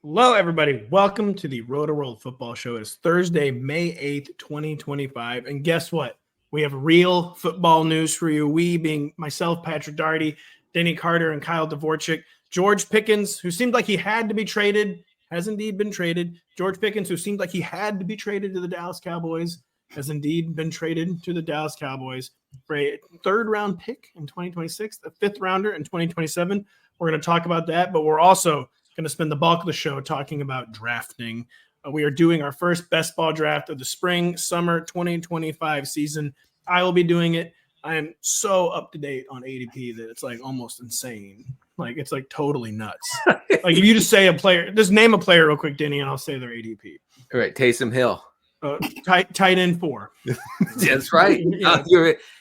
Hello, everybody. Welcome to the Rotoworld Football Show. It's Thursday, May 8th, 2025. And guess what? We have real football news for you. We being myself, Patrick Daugherty, Denny Carter, and Kyle Dvorchak. George Pickens, who seemed like he had to be traded, has indeed been traded. George Pickens, who seemed like he had to be traded to the Dallas Cowboys, has indeed been traded to the Dallas Cowboys for a third-round pick in 2026, a fifth-rounder in 2027. We're going to talk about that, but we're also going to spend the bulk of the show talking about drafting. We are doing our first best ball draft of the spring-summer 2025 season. I will be doing it. I am so up to date on ADP that it's like almost insane. Like it's like totally nuts. Like if you just say a player, just name a player real quick, Denny, and I'll say their ADP. All right, Taysom Hill. Tight end 4. That's right.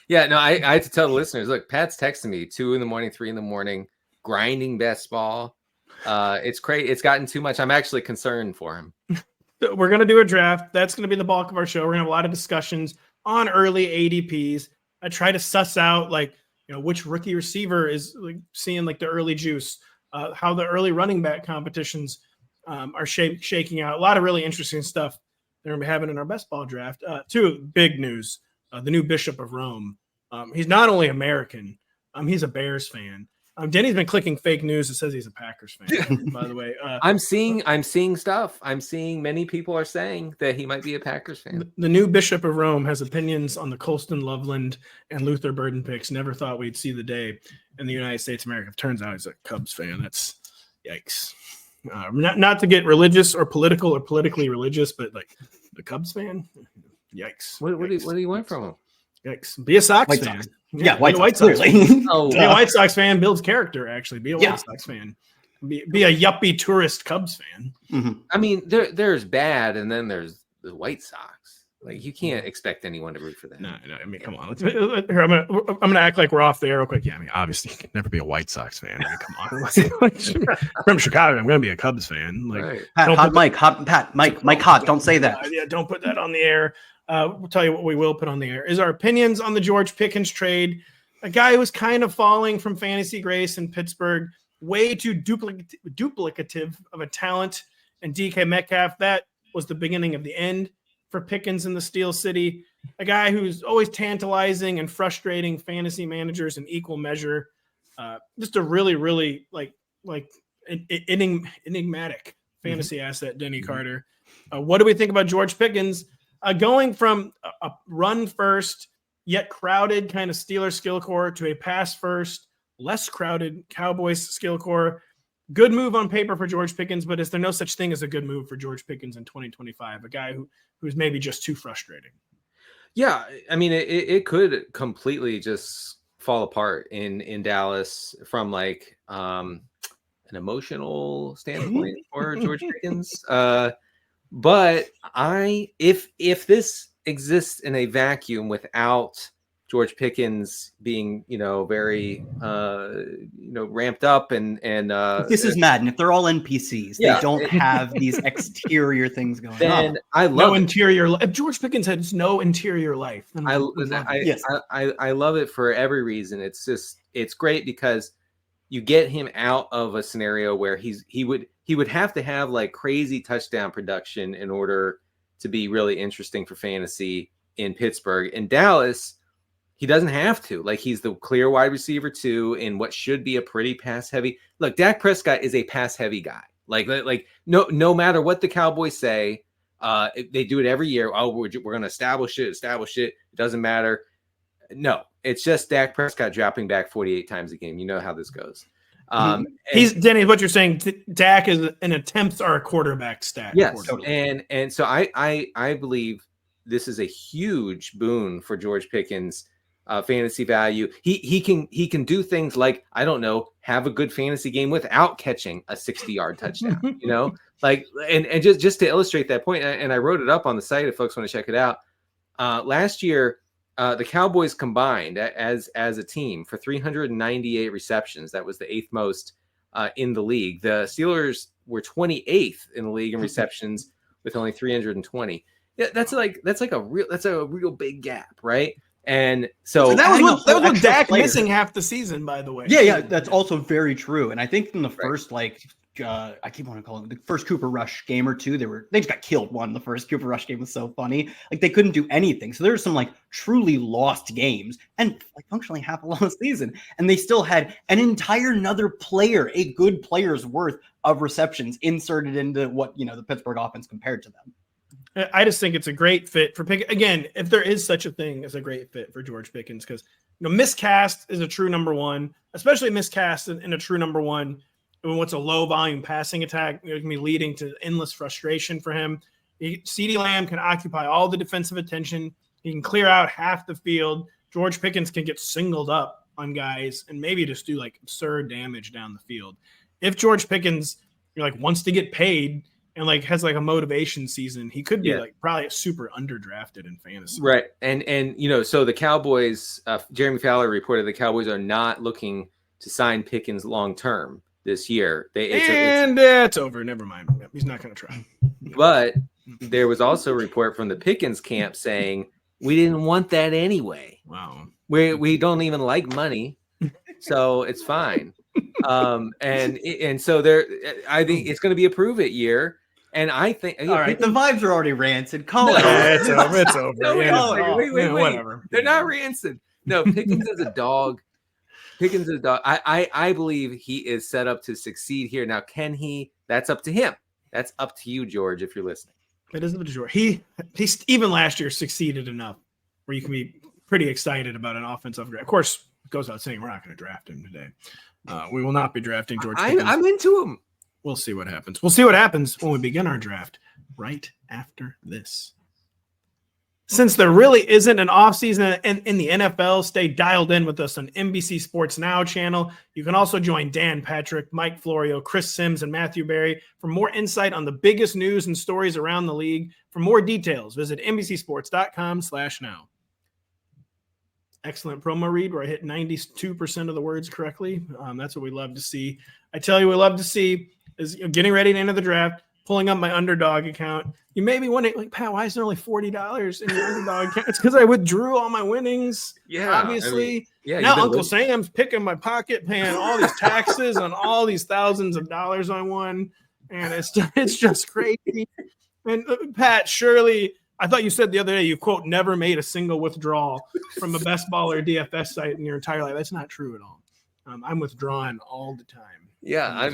Yeah. I had to tell the listeners, look, Pat's texting me 2 a.m, 3 a.m, grinding best ball. It's crazy. It's gotten too much. I'm actually concerned for him. We're going to do a draft. That's going to be the bulk of our show. We're going to have a lot of discussions on early ADPs. I try to suss out which rookie receiver is like seeing like the early juice, how the early running back competitions are shaking out. A lot of really interesting stuff that we're going to be having in our best ball draft. Two big news. The new Bishop of Rome. He's not only American, he's a Bears fan. Denny's been clicking fake news that says he's a Packers fan, by the way. I'm seeing stuff. I'm seeing many people are saying that he might be a Packers fan. The new Bishop of Rome has opinions on the Colston Loveland and Luther Burden picks. Never thought we'd see the day in the United States of America. Turns out he's a Cubs fan. That's yikes. Not to get religious or political or politically religious, but like the Cubs fan, yikes. What do you want from him? Yikes. Be a Sox White fan. Sox. Yeah, White Sox. Clearly. Oh, be a White Sox fan builds character, actually. Be a White Sox fan. Be a yuppie tourist Cubs fan. Mm-hmm. I mean, there's bad, and then there's the White Sox. Like you can't expect anyone to root for that. No. I mean, come on. Here, I'm gonna act like we're off the air real quick. Yeah, I mean, obviously, you can never be a White Sox fan. I mean, come on. From Chicago, I'm gonna be a Cubs fan. Like, Right. Mike, hot. Don't say that. Yeah, don't put that on the air. We'll tell you what we will put on the air is our opinions on the George Pickens trade. A guy who was kind of falling from fantasy grace in Pittsburgh, way too duplicative of a talent, and DK Metcalf. That was the beginning of the end for Pickens in the Steel City. A guy who's always tantalizing and frustrating fantasy managers in equal measure. Just a really, really enigmatic fantasy asset, Denny Carter. What do we think about George Pickens? Going from a run first, yet crowded kind of Steelers skill core to a pass first, less crowded Cowboys skill core. Good move on paper for George Pickens, but is there no such thing as a good move for George Pickens in 2025? A guy who's maybe just too frustrating. Yeah, I mean, it could completely just fall apart in Dallas from like an emotional standpoint for George Pickens. But if this exists in a vacuum without George Pickens being, very, ramped up and this is Madden. If they're all NPCs, they don't have these exterior things going on. I love interior. If George Pickens has no interior life, I love it for every reason. It's great because you get him out of a scenario where he would have to have like crazy touchdown production in order to be really interesting for fantasy in Pittsburgh. In Dallas, he doesn't have to. Like he's the clear wide receiver 2 in what should be a pretty pass heavy. Look, Dak Prescott is a pass heavy guy. Like no matter what the Cowboys say, they do it every year. Oh, we're going to establish it. It doesn't matter. No, it's just Dak Prescott dropping back 48 times a game. You know how this goes. Denny, what you're saying, Dak is an attempts are a quarterback stat. Yes, and so I believe this is a huge boon for George Pickens' fantasy value. He can do things like, I don't know, have a good fantasy game without catching a 60-yard touchdown. And just to illustrate that point, and I wrote it up on the site if folks want to check it out. Last year, the Cowboys combined as a team for 398 receptions. That was the 8th most in the league. The Steelers were 28th in the league in receptions with only 320. Yeah, that's a real big gap, right? And so that was Dak missing half the season, by the way. Yeah, that's also very true. And I think in the first I keep wanting to call it the first Cooper Rush game or two. They just got killed one. The first Cooper Rush game was so funny. Like they couldn't do anything. So there's some like truly lost games and like functionally half a lost season. And they still had an entire another player, a good player's worth of receptions inserted into what, the Pittsburgh offense compared to them. I just think it's a great fit for Pickens. Again, if there is such a thing as a great fit for George Pickens, because miscast is a true number one, especially miscast in a true number one. When what's a low volume passing attack, it can be leading to endless frustration for him. CeeDee Lamb can occupy all the defensive attention. He can clear out half the field. George Pickens can get singled up on guys and maybe just do like absurd damage down the field. If George Pickens wants to get paid and has a motivation season, he could be probably super underdrafted in fantasy. Right. And so the Cowboys, Jeremy Fowler reported the Cowboys are not looking to sign Pickens long term this year. It's over. Never mind. He's not going to try. But there was also a report from the Pickens camp saying we didn't want that anyway. Wow. We don't even like money, so it's fine. And so I think it's going to be a prove it year. And I think all right, the vibes are already rancid. Call it. It's over. It's over. No, wait. Whatever. They're not rancid. No, Pickens is a dog. Pickens is a dog. I believe he is set up to succeed here. Now, can he? That's up to him. That's up to you, George, if you're listening. It is up to George. He even last year succeeded enough where you can be pretty excited about an offensive draft. Of course, it goes without saying we're not going to draft him today. We will not be drafting George Pickens. I'm into him. We'll see what happens. We'll see what happens when we begin our draft right after this. Since there really isn't an offseason in the NFL, stay dialed in with us on NBC Sports Now channel. You can also join Dan Patrick, Mike Florio, Chris Sims, and Matthew Berry for more insight on the biggest news and stories around the league. For more details, visit NBCSports.com/now. Excellent promo read where I hit 92% of the words correctly. That's what we love to see. I tell you, we love to see is getting ready to enter the draft, pulling up my Underdog account. You may be wondering, Pat, why is there only $40 in your Underdog account? It's because I withdrew all my winnings. Yeah, obviously. Now Uncle Sam's picking my pocket, paying all these taxes on all these thousands of dollars I won, and it's just crazy. And Pat, surely, I thought you said the other day you quote never made a single withdrawal from a Best Ball or DFS site in your entire life. That's not true at all. I'm withdrawing all the time. Yeah,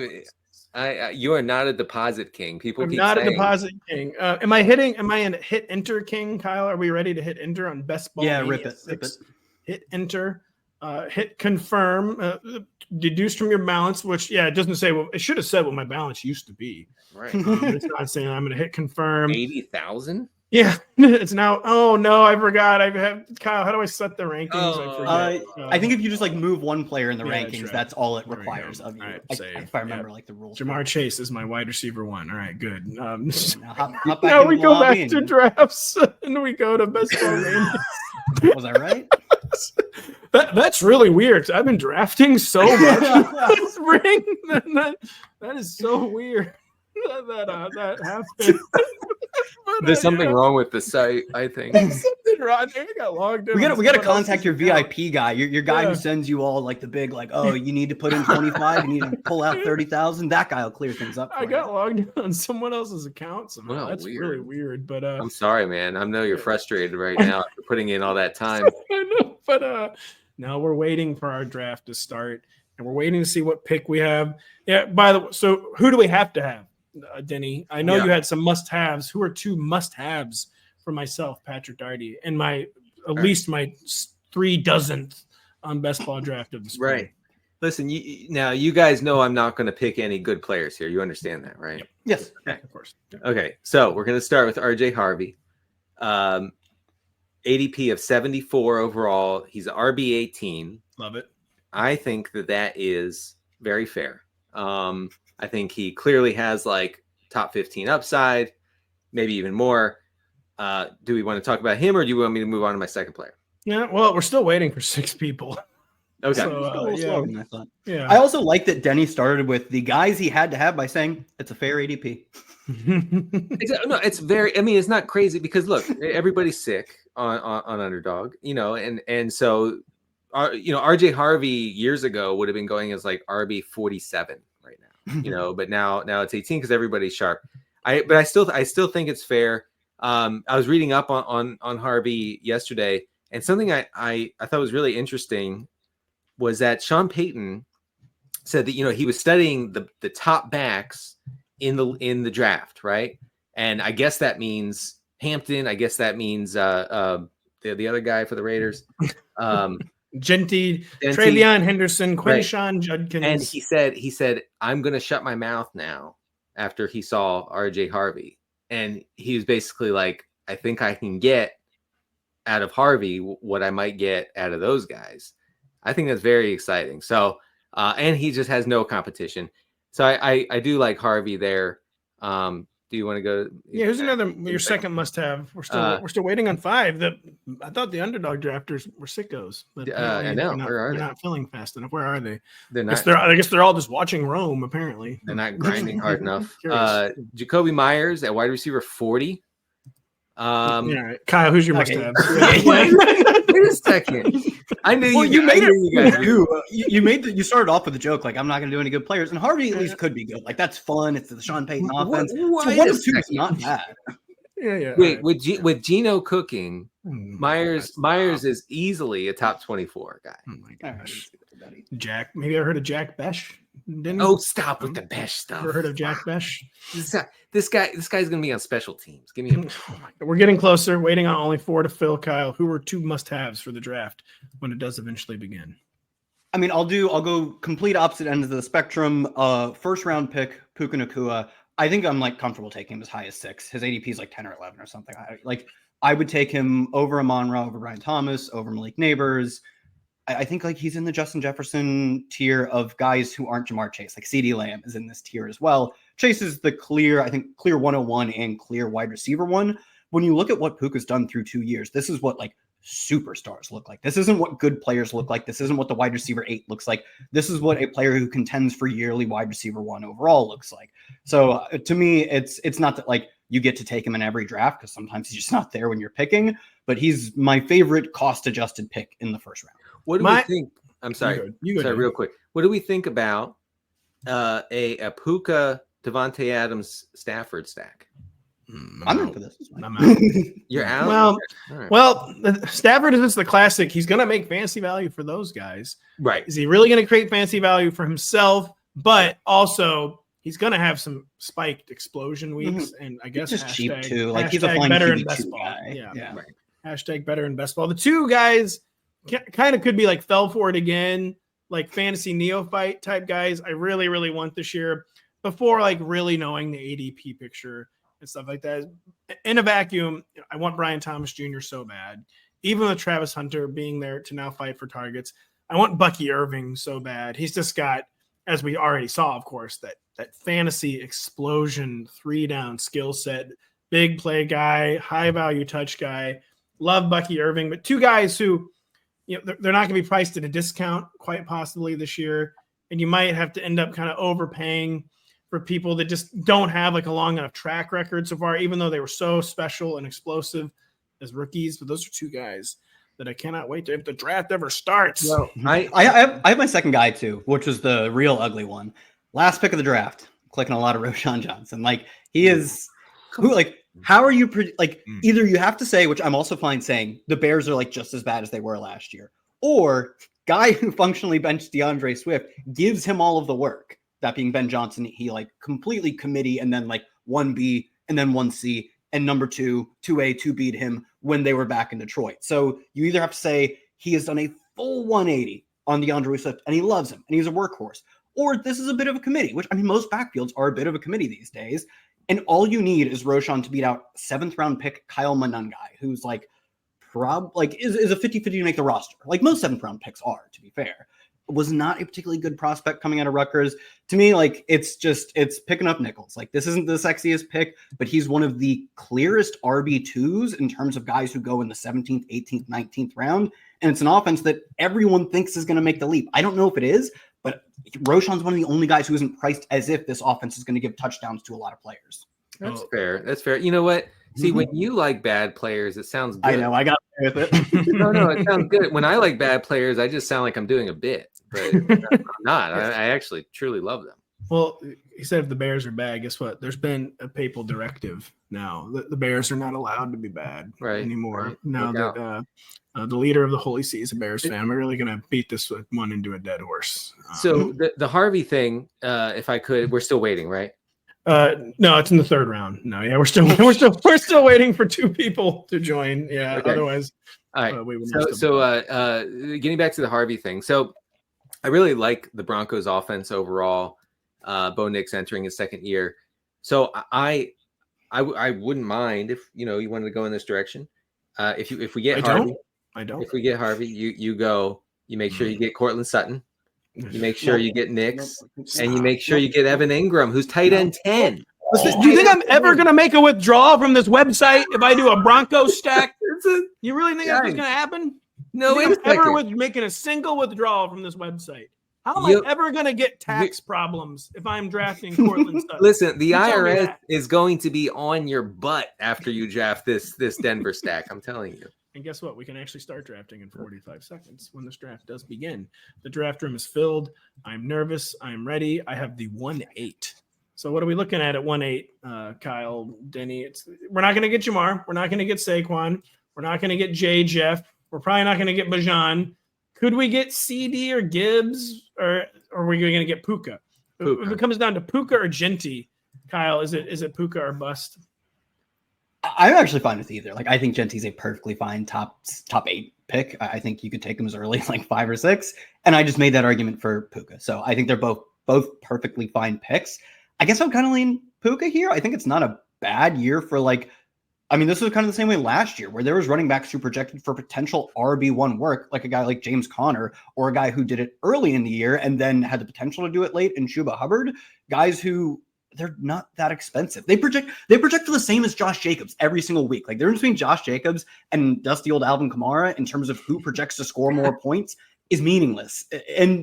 you are not a deposit king. People I'm keep not saying. A deposit king. Am I in hit enter king, Kyle? Are we ready to hit enter on Best Ball? Yeah, rip it. Hit enter, hit confirm, deduce from your balance, which it doesn't say it should have said what my balance used to be. Right. It's not saying I'm going to hit confirm. 80,000? Yeah, it's now. Oh no, I forgot. I have Kyle. How do I set the rankings? I think if you just move one player in the rankings, that's right. That's all it requires of you. Right, if I remember the rules. Jamar Chase is my wide receiver one. All right, good. Now we go back to drafts and we go to Best Ball Mania. Was I right? That's really weird. I've been drafting so much this spring. That is so weird. That happened. There's something wrong with the site, I think. Something wrong. I got logged in. We got to contact your VIP guy, your guy who sends you all the big you need to put in 25, you need to pull out 30,000. That guy will clear things up. I got logged in on someone else's account somehow. Wow, that's weird. really weird. But I'm sorry, man. I know you're frustrated right now after putting in all that time. I know, but now we're waiting for our draft to start, and we're waiting to see what pick we have. Yeah. By the way, so who do we have to have? Denny, I know you had some must-haves. Who are two must-haves for myself, Patrick Daugherty, and my 3,000th on Best Ball draft of the spring. Right. Listen, you guys know I'm not going to pick any good players here. You understand that, right? Yep. Yes, okay. Of course. Yep. Okay, so we're going to start with RJ Harvey. ADP of 74 overall. He's RB 18. Love it. I think that is very fair. I think he clearly has top 15 upside, maybe even more. Do we want to talk about him, or do you want me to move on to my second player? Yeah, well, we're still waiting for 6 people. Okay. So, I thought. Yeah. I also like that Denny started with the guys he had to have by saying it's a fair ADP. It's very. I mean, it's not crazy because look, everybody's sick on Underdog, and so RJ Harvey years ago would have been going as RB 47 right now. but now it's 18 because everybody's sharp. But I still think it's fair. I was reading up on Harvey yesterday, and something I thought was really interesting was that Sean Payton said that he was studying the top backs in the draft, right? And I guess that means Hampton. I guess that means the other guy for the Raiders, Jeanty, Travion Henderson, Quinshawn Judkins. And he said I'm going to shut my mouth now after he saw RJ Harvey, and he was basically like, I think I can get out of Harvey what I might get out of those guys. I think that's very exciting. So, and he just has no competition. So I do like Harvey there. Do you want to go? Yeah, who's your second must-have? We're still waiting on 5. I thought the underdog drafters were sickos. But I know. Where are they? They're not filling fast enough. Where are they? They're not. I guess they're all just watching Rome. Apparently, they're not grinding hard enough. Jakobi Meyers at wide receiver 40. Yeah, Kyle, who's your must-have? Wait a second. I knew you made it. You started off with a joke like I'm not going to do any good players, and Harvey at least could be good. Like that's fun. It's the Sean Payton offense. So 1 of 2 is not bad. Yeah. Wait, with Geno cooking, Meyers is easily a top 24 guy. Oh my gosh, Jack. Maybe I heard of Jack Besh. Stop with the Besh stuff. Ever heard of Jack Besh? This guy's going to be on special teams. Give me a. We're getting closer. Waiting on only 4 to fill. Kyle, who are 2 must-haves for the draft when it does eventually begin? I mean, I'll go complete opposite ends of the spectrum. First round pick Puka Nacua. I think I'm comfortable taking him as high as 6. His ADP is 10 or 11 or something. I would take him over Amon-Ra, over Brian Thomas, over Malik Neighbors. I think he's in the Justin Jefferson tier of guys who aren't Jamar Chase. CeeDee Lamb is in this tier as well. Chase is the clear 101 and clear wide receiver 1. When you look at what Puka's done through 2 years, this is what superstars look like. This isn't what good players look like. This isn't what the wide receiver 8 looks like. This is what a player who contends for yearly wide receiver 1 overall looks like. So to me, it's not that you get to take him in every draft because sometimes he's just not there when you're picking, but he's my favorite cost adjusted pick in the first round. What do we think? I'm sorry. You go real quick. What do we think about a Puka Devontae Adams Stafford stack? I'm in for this. I'm out. You're out? Well, Stafford is just the classic. He's going to make fancy value for those guys. Right. Is he really going to create fancy value for himself? But also, he's going to have some spiked explosion weeks. And I guess he's just cheap too. He's a fun better QB2 in best ball. guy. Yeah. Right. Hashtag better in best ball. The 2 guys kind of could be fell for it again, fantasy neophyte type guys. I really, really want this year before really knowing the ADP picture and stuff like that. In a vacuum, I want Brian Thomas Jr. so bad. Even with Travis Hunter being there to now fight for targets, I want Bucky Irving so bad. He's just got, as we already saw, of course, that fantasy explosion 3-down skill set, big play guy, high value touch guy. Love Bucky Irving, but 2 guys who, they're not going to be priced at a discount quite possibly this year. And you might have to end up kind of overpaying for people that just don't have a long enough track record so far, even though they were so special and explosive as rookies. But those are 2 guys that I cannot wait to if the draft ever starts. Well, I have my second guy too, which was the real ugly one. Last pick of the draft, clicking a lot of Roschon Johnson. He is who how are you either you have to say, which I'm also fine saying, the Bears are just as bad as they were last year, or guy who functionally benched DeAndre Swift gives him all of the work. That being Ben Johnson, he completely committee and then 1B and then 1C and number 2, 2A, 2B to him when they were back in Detroit. So you either have to say he has done a full 180 on DeAndre Swift and he loves him and he's a workhorse, or this is a bit of a committee, which most backfields are a bit of a committee these days. And all you need is Roschon to beat out 7th round pick Kyle Monangai, who's is a 50-50 to make the roster. Most 7th round picks are, to be fair. Was not a particularly good prospect coming out of Rutgers. To me, it's picking up nickels. This isn't the sexiest pick, but he's one of the clearest RB2s in terms of guys who go in the 17th, 18th, 19th round. And it's an offense that everyone thinks is going to make the leap. I don't know if it is, but Roschon's one of the only guys who isn't priced as if this offense is going to give touchdowns to a lot of players. That's fair. That's fair. You know what? See, when you like bad players, it sounds good. I know. I got with it. No, it sounds good. When I like bad players, I just sound like I'm doing a bit, but I'm not. I actually truly love them. Well, he said if the Bears are bad, guess what? There's been a papal directive now that the Bears are not allowed to be bad anymore. Right. Now that the leader of the Holy See is a Bears fan, we're really going to beat this one into a dead horse. So the Harvey thing, if I could, we're still waiting, right? No, it's in the third round. No, yeah, we're still waiting for 2 people to join. Yeah, okay. Otherwise, all right. Getting back to the Harvey thing. So I really like the Broncos offense overall. Bo Nix entering his second year. So I wouldn't mind if you wanted to go in this direction. If we get Harvey, if we get Harvey, you go. You make sure you get Cortland Sutton. You make sure you get Nix, and you make sure you get Evan Engram, who's tight end 10. Listen, do you think I'm ever going to make a withdrawal from this website if I do a Broncos stack? You really think that's going to happen? No, I'm ever making a single withdrawal from this website. How am I ever going to get tax problems if I'm drafting Cortland Sutton? Listen, the IRS is going to be on your butt after you draft this Denver stack. I'm telling you. And guess what? We can actually start drafting in 45 seconds when this draft does begin. The draft room is filled. I'm nervous. I'm ready. I have the 1-8. So what are we looking at 1-8, Kyle, Denny? We're not going to get Jamar. We're not going to get Saquon. We're not going to get Jeff. We're probably not going to get Bajan. Could we get CD or Gibbs, or are we going to get Puka? If it comes down to Puka or Jeanty, Kyle, is it Puka or bust? I'm actually fine with either. Like, I think Jeanty's a perfectly fine top 8 pick. I think you could take him as early as like 5 or 6. And I just made that argument for Puka. So I think they're both perfectly fine picks. I guess I'm kind of leaning Puka here. I think it's not a bad year for this was kind of the same way last year where there was running backs who projected for potential RB1 work, like a guy like James Conner, or a guy who did it early in the year and then had the potential to do it late in Chuba Hubbard. Guys who they're not that expensive. They project for the same as Josh Jacobs every single week. Like, the difference between Josh Jacobs and dusty old Alvin Kamara in terms of who projects to score more points is meaningless.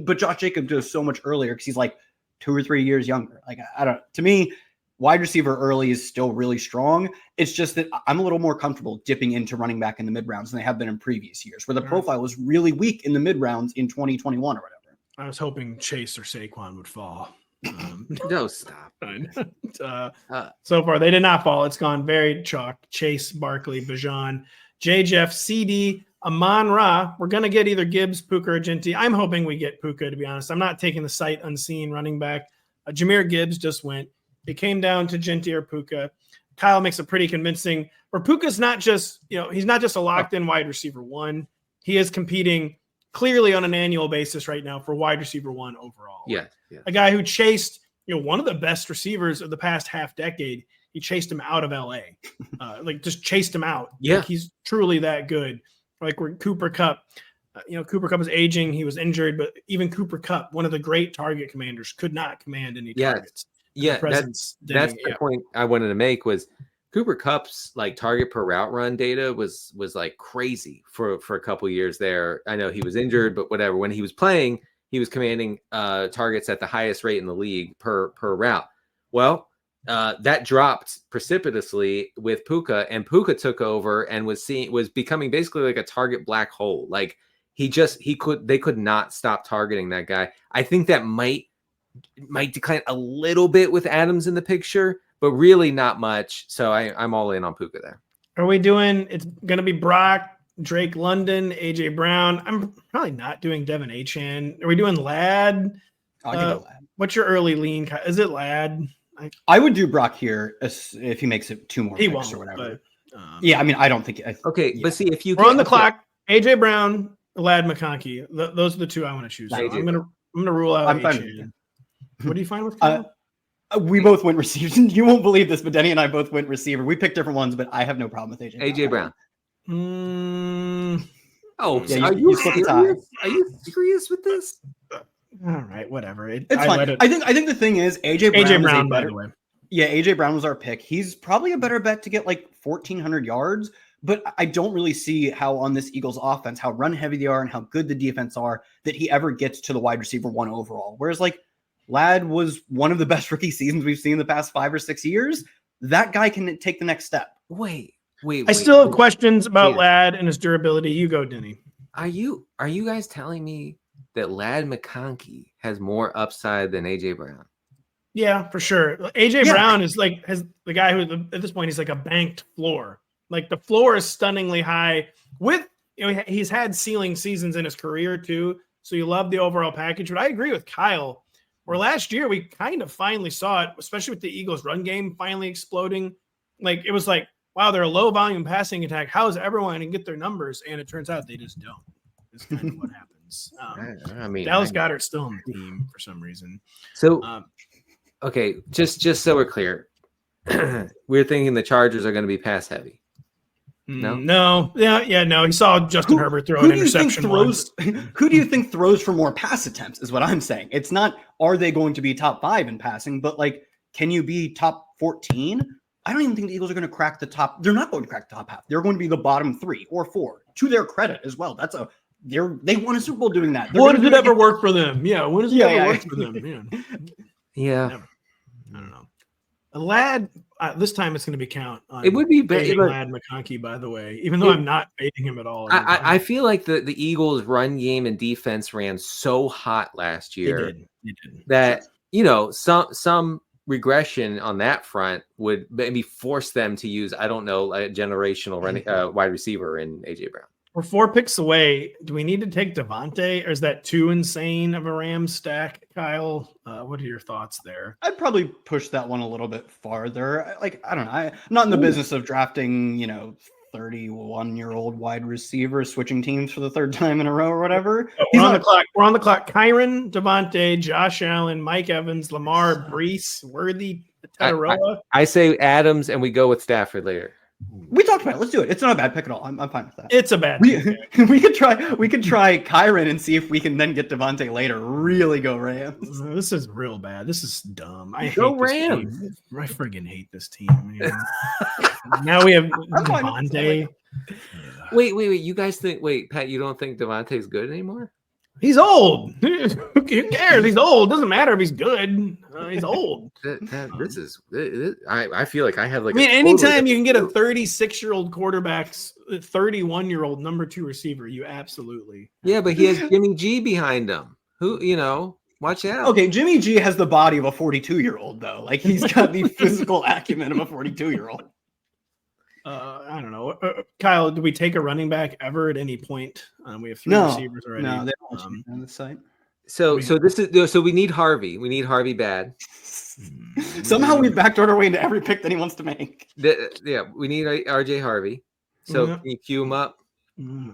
But Josh Jacobs goes so much earlier because he's like 2 or 3 years younger. Like, I don't. To me, wide receiver early is still really strong. It's just that I'm a little more comfortable dipping into running back in the mid rounds than they have been in previous years, where the profile was really weak in the mid rounds in 2021 or whatever. I was hoping Chase or Saquon would fall. No, stop. So far, they did not fall. It's gone very chalk. Chase, Barkley, Bajan, Jeff, CD, Amon Ra. We're going to get either Gibbs, Puka, or Jeanty. I'm hoping we get Puka, to be honest. I'm not taking the sight unseen running back. Jameer Gibbs just went. It came down to Jeanty or Puka. Kyle makes a pretty convincing where Puka's not just, he's not just a locked in wide receiver 1. He is competing clearly on an annual basis right now for wide receiver 1 overall. Yeah. A guy who chased, one of the best receivers of the past half decade. He chased him out of LA, just chased him out. Yeah. Like, he's truly that good. Like, where Cooper Kupp, Cooper Kupp was aging. He was injured, but even Cooper Kupp, one of the great target commanders, could not command any targets. Yeah, that's the point I wanted to make was Cooper Kupp's target per route run data was like crazy for a couple years there. I know he was injured, but whatever. When he was playing, he was commanding targets at the highest rate in the league per route. Well, that dropped precipitously with Puka, and Puka took over and was becoming basically like a target black hole. Like, they could not stop targeting that guy. I think that might decline a little bit with Adams in the picture, but really not much. So I'm all in on Puka there. Are we doing, it's going to be Brock, Drake London, AJ Brown. I'm probably not doing Devin Achane. Are we doing Ladd? I'll give it Ladd. What's your early lean? Is it Ladd? I would do Brock here if he makes it 2 more picks or whatever. But, I don't think. But see, if we're on the clock, AJ Brown, Ladd McConkey. Those are the 2 I want to choose. So I'm gonna rule out Achane. What do you find with Kyle? We both went receiver. You won't believe this, but Denny and I both went receiver. We picked different ones, but I have no problem with AJ Brown. Are you serious? Are you serious with this? All right, whatever. It's fine. I think the thing is AJ Brown by the way. Yeah, AJ Brown was our pick. He's probably a better bet to get 1,400 yards, but I don't really see how on this Eagles offense, how run heavy they are and how good the defense are, that he ever gets to the wide receiver 1 overall. Whereas Ladd was one of the best rookie seasons we've seen in the past 5 or 6 years. That guy can take the next step. Wait. I still have questions about Ladd and his durability. You go, Denny. Are you guys telling me that Ladd McConkey has more upside than AJ Brown? Yeah, for sure. AJ Brown is has the guy who at this point he's like a banked floor. Like the floor is stunningly high. With he's had ceiling seasons in his career too. So you love the overall package. But I agree with Kyle. Where last year we kind of finally saw it, especially with the Eagles' run game finally exploding. Like it was like, wow, they're a low volume passing attack. How is everyone going to get their numbers? And it turns out they just don't. That's kind of what happens. Dallas Goedert's still on the team for some reason. So, okay, just so we're clear, we're thinking the Chargers are going to be pass heavy. No. He saw Justin Herbert throw an interception. Who do you think throws for more pass attempts is what I'm saying. It's not, are they going to be top 5 in passing, but like, can you be top 14? I don't even think the Eagles are going to crack the top. They're not going to crack the top half. They're going to be the bottom 3 or 4 to their credit as well. They won a Super Bowl doing that. When does it ever work for them? Yeah. When does it ever work for them? Yeah. Never. I don't know. Ladd, this time it's going to be count on. It would be Ladd McConkey, by the way, even though I'm not baiting him at all. I feel like the Eagles' run game and defense ran so hot last year that some regression on that front would maybe force them to use a generational running wide receiver in AJ Brown. We're 4 picks away. Do we need to take Davante, or is that too insane of a Rams stack, Kyle? What are your thoughts there? I'd probably push that one a little bit farther. Like, I don't know. I'm not in the business of drafting, 31-year-old wide receivers, switching teams for the 3rd time in a row or whatever. We're on the clock. We're on the clock. Kyron, Davante, Josh Allen, Mike Evans, Lamar, Brees, Worthy, Tataroa. I say Adams, and we go with Stafford later. We talked about it. Let's do it. It's not a bad pick at all. I'm fine with that. It's a bad pick. We could try Kyron and see if we can then get Davante later. Really go Rams. This is real bad. This is dumb. I go hate Rams. This team. I friggin' hate this team. Man. Now we have Davante. Wait. You guys think? Wait, Pat, you don't think Davante's good anymore? He's old. Who cares? He's old. Doesn't matter if he's good. He's old. I feel like I have anytime you can get a 36-year-old quarterback's 31-year-old number 2 receiver, you absolutely. Yeah, but he has Jimmy G behind him. Who, watch out. Okay, Jimmy G has the body of a 42-year-old though. Like he's got the physical acumen of a 42-year-old. I don't know. Kyle, do we take a running back ever at any point? We have 3 receivers already. No, they don't on the site. So we need Harvey. We need Harvey bad. Somehow we backdoored our way into every pick that he wants to make. We need RJ Harvey. So can you cue him up? No,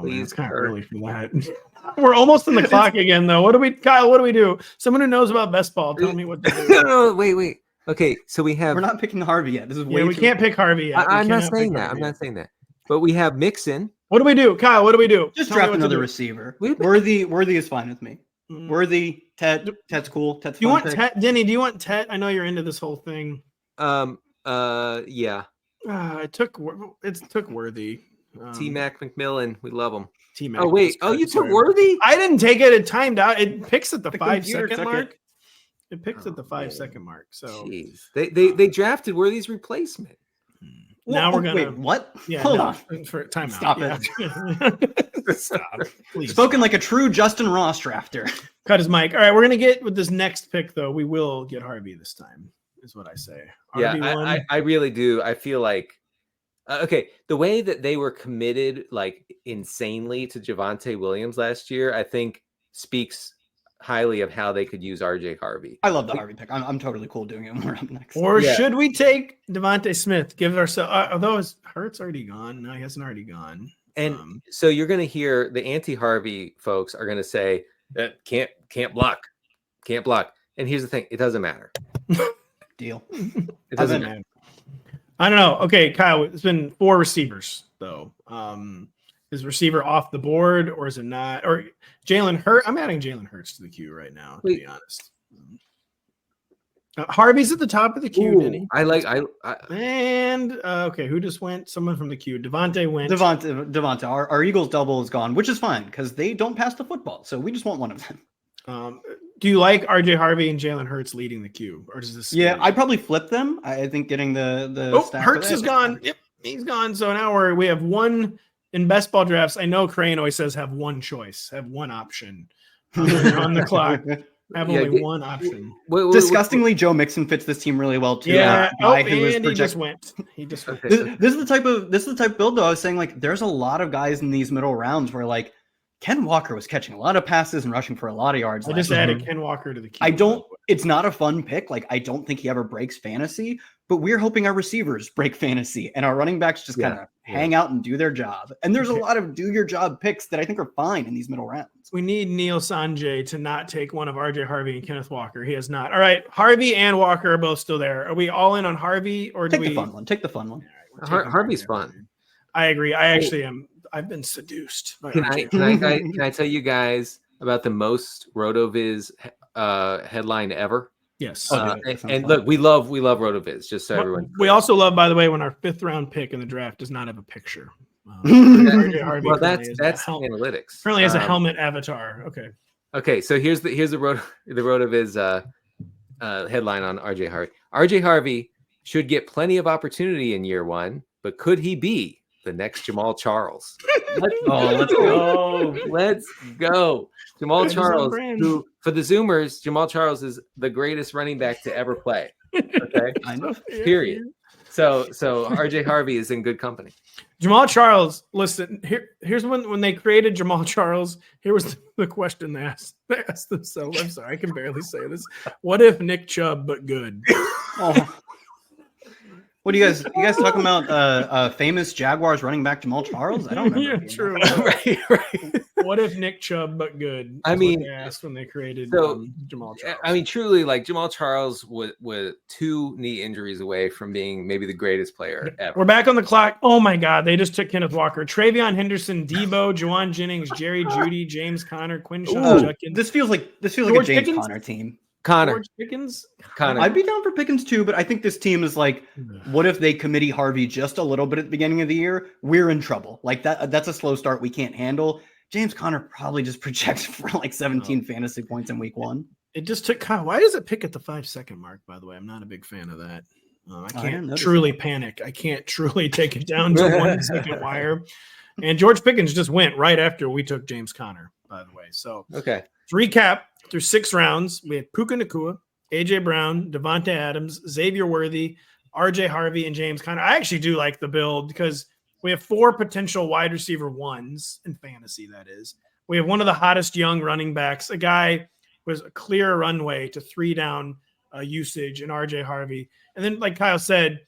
please. It's kind of early for that. We're almost in the clock again, though. Kyle? What do we do? Someone who knows about best ball, tell me what to do. No, wait. Okay, so we're not picking Harvey yet. This is we can't pick Harvey yet. I'm not saying that. But we have Mixon. What do we do, Kyle? What do we do? Just draft another receiver. Worthy is fine with me. Worthy, Ted's cool. Ted's. Do you want Ted, Denny? Do you want Ted? I know you're into this whole thing. Yeah. It took Worthy. T-Mac McMillan, we love him. T-Mac. Oh wait, you took Worthy? I didn't take it. It timed out. It picks at the 5-second mark. It picks at the 5-second mark. So jeez. They drafted Worthy's replacement. Now we're gonna wait. What? Yeah, hold on. For timeout. Stop it. Stop. Please. Spoken like a true Justin Ross drafter. Cut his mic. All right, we're gonna get with this next pick though. We will get Harvey this time. Is what I say. Yeah, I really do. I feel like the way that they were committed like insanely to Javonte Williams last year, I think speaks highly of how they could use RJ Harvey. I love the Harvey pick. I'm totally cool doing it when we're up next. Or should we take Devontae Smith? Give ourselves, although his Hurt's already gone. No, he hasn't already gone. And so you're going to hear the anti-Harvey folks are going to say that can't block. And here's the thing: it doesn't matter. Deal. It doesn't matter. I don't know. Okay, Kyle, it's been 4 receivers though. Is receiver off the board or is it not? Or Jalen Hurts? I'm adding Jalen Hurts to the queue right now, to be honest. Harvey's at the top of the queue, Denny. Okay, who just went? Someone from the queue. Devontae went. Devontae. Our Eagles double is gone, which is fine because they don't pass the football. So we just want one of them. Do you like RJ Harvey and Jalen Hurts leading the queue? Or does this I'd probably flip them. I think getting the Hurts is gone. Yep, he's gone. So now we have one in best ball drafts. I know Crane always says have one choice, have one option on the clock. have only one option. Disgustingly, Joe Mixon fits this team really well too. Yeah, He just went. He just went. This is the type of build though. I was saying like there's a lot of guys in these middle rounds where like Ken Walker was catching a lot of passes and rushing for a lot of yards. I just added Ken Walker to the queue. It's not a fun pick. Like I don't think he ever breaks fantasy, but we're hoping our receivers break fantasy and our running backs just kind of hang out and do their job. And there's a lot of do your job picks that I think are fine in these middle rounds. We need Neil Sanjay to not take one of RJ Harvey and Kenneth Walker. He has not. All right, Harvey and Walker are both still there. Are we all in on Harvey or do we? Take the fun one. Right, Harvey's fun. I agree. I actually am. I've been seduced. By can I tell you guys about the most RotoViz headline ever? Yes. And look, we love RotoViz. Just so everyone. We also love, by the way, when our 5th round pick in the draft does not have a picture. Well, that's analytics. Currently has a helmet avatar. Okay. So here's the RotoViz headline on RJ Harvey. RJ Harvey should get plenty of opportunity in year 1, but could he be the next Jamal Charles? Let's go. Jamal Charles, who for the Zoomers, Jamal Charles is the greatest running back to ever play. Okay. I know. Period. So RJ Harvey is in good company. Jamal Charles, listen, here's when they created Jamal Charles, here was the question they asked themselves. I'm sorry, I can barely say this. What if Nick Chubb but good? What do you guys talking about? Famous Jaguars running back Jamal Charles? I don't remember. Yeah, true. right. What if Nick Chubb but good? I mean, they asked when they created Jamal Charles. I mean, truly, like Jamal Charles was 2 knee injuries away from being maybe the greatest player ever. We're back on the clock. Oh my God, they just took Kenneth Walker, Travion Henderson, Debo, Juwan Jennings, Jerry Jeudy, James Conner, Quinshon Judkins. This feels like a James Pickens? Conner team. George Pickens? Connor. I'd be down for Pickens too, but I think this team is like, what if they committee Harvey just a little bit at the beginning of the year? We're in trouble. Like that's a slow start we can't handle. James Conner probably just projects for like 17 fantasy points in week 1. It just took Kyle. Why does it pick at the 5-second mark, by the way? I'm not a big fan of that. I can't truly panic. I can't truly take it down to 1 second wire. And George Pickens just went right after we took James Conner, by the way. So okay. To recap, through 6 rounds, we had Puka Nacua, AJ Brown, Devontae Adams, Xavier Worthy, RJ Harvey, and James Conner. I actually do like the build because we have 4 potential wide receiver 1s in fantasy, that is. We have one of the hottest young running backs, a guy who has a clear runway to 3-down usage in RJ Harvey. And then, like Kyle said,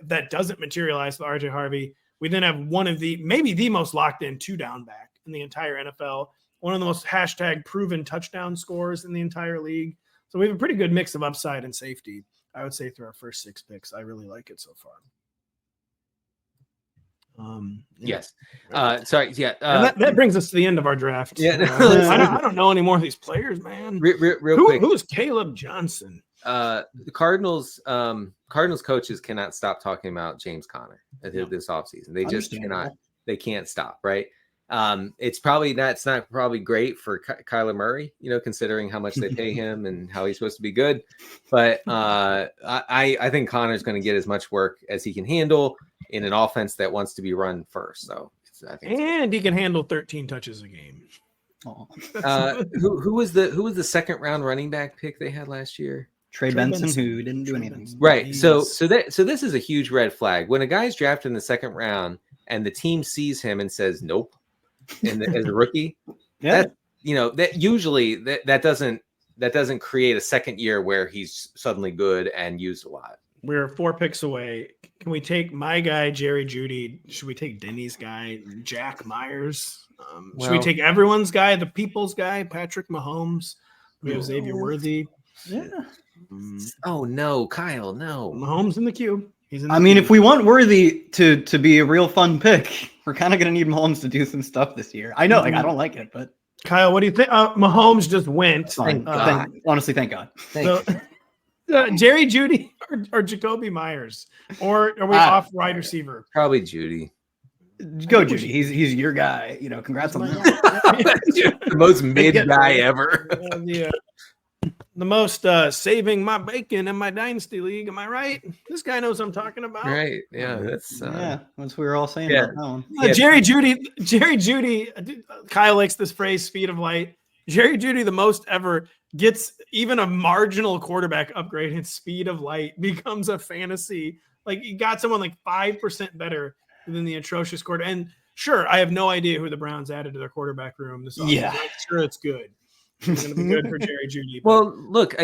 that doesn't materialize with RJ Harvey. We then have one of maybe the most locked-in 2-down back in the entire NFL. One of the most #proven touchdown scores in the entire league. So we have a pretty good mix of upside and safety, I would say, through our first 6 picks. I really like it so far. Yes. Sorry. Yeah. That brings us to the end of our draft. Yeah. I don't know any more of these players, man. Real quick. Who is Caleb Johnson? The Cardinals coaches cannot stop talking about James Conner this offseason. They just cannot. They can't stop. Right. It's not probably great for Kyler Murray, considering how much they pay him and how he's supposed to be good. But I think Connor's going to get as much work as he can handle in an offense that wants to be run first. So and he can handle 13 touches a game. Who was the second round running back pick they had last year? Trey Benson, who didn't do anything. Right. So this is a huge red flag. When a guy's drafted in the second round and the team sees him and says nope. As a rookie, that usually that doesn't create a second year where he's suddenly good and used a lot. We're 4 picks away. Can we take my guy Jerry Jeudy? Should we take Denny's guy Jack Meyers? Should we take everyone's guy, the people's guy Patrick Mahomes? We have Xavier Worthy. Yeah. Oh no, Kyle, no. Mahomes in the queue. If we want Worthy to be a real fun pick, we're kind of going to need Mahomes to do some stuff this year. I know, I don't like it, but Kyle, what do you think? Mahomes just went. Thank God. Honestly, thank God. Jerry Jeudy or Jakobi Meyers, or are we off wide receiver? Probably Jeudy. Go Jeudy. He's your guy. Congrats on that. The most mid guy ever. The most saving my bacon in my dynasty league. Am I right? This guy knows what I'm talking about. Right. Yeah. That's what we were all saying about that one. Jerry Jeudy. Kyle likes this phrase, speed of light. Jerry Jeudy, the most ever gets even a marginal quarterback upgrade and speed of light becomes a fantasy. Like you got someone like 5% better than the atrocious quarter. And sure, I have no idea who the Browns added to their quarterback room this offseason. Yeah. I'm sure it's good. It's going to be good for Jerry Jeudy. Well, look,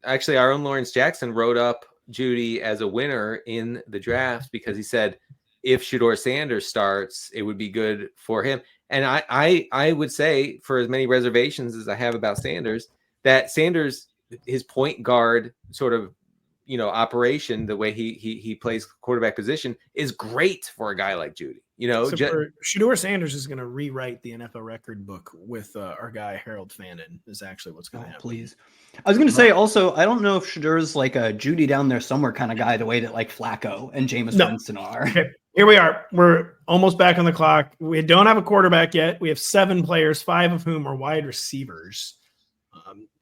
actually, our own Lawrence Jackson wrote up Jeudy as a winner in the draft because he said if Shedeur Sanders starts, it would be good for him. And I would say, for as many reservations as I have about Sanders, that Sanders, his point guard sort of, operation, the way he plays quarterback position is great for a guy like Jeudy. Shedeur Sanders is going to rewrite the NFL record book with our guy Harold Fannin is actually what's going to happen. Please. I was going to say also, I don't know if Shedeur's like a Jeudy down there somewhere kind of guy, the way that like Flacco and Jameis Winston are. Okay. Here we are. We're almost back on the clock. We don't have a quarterback yet. We have 7 players, 5 of whom are wide receivers.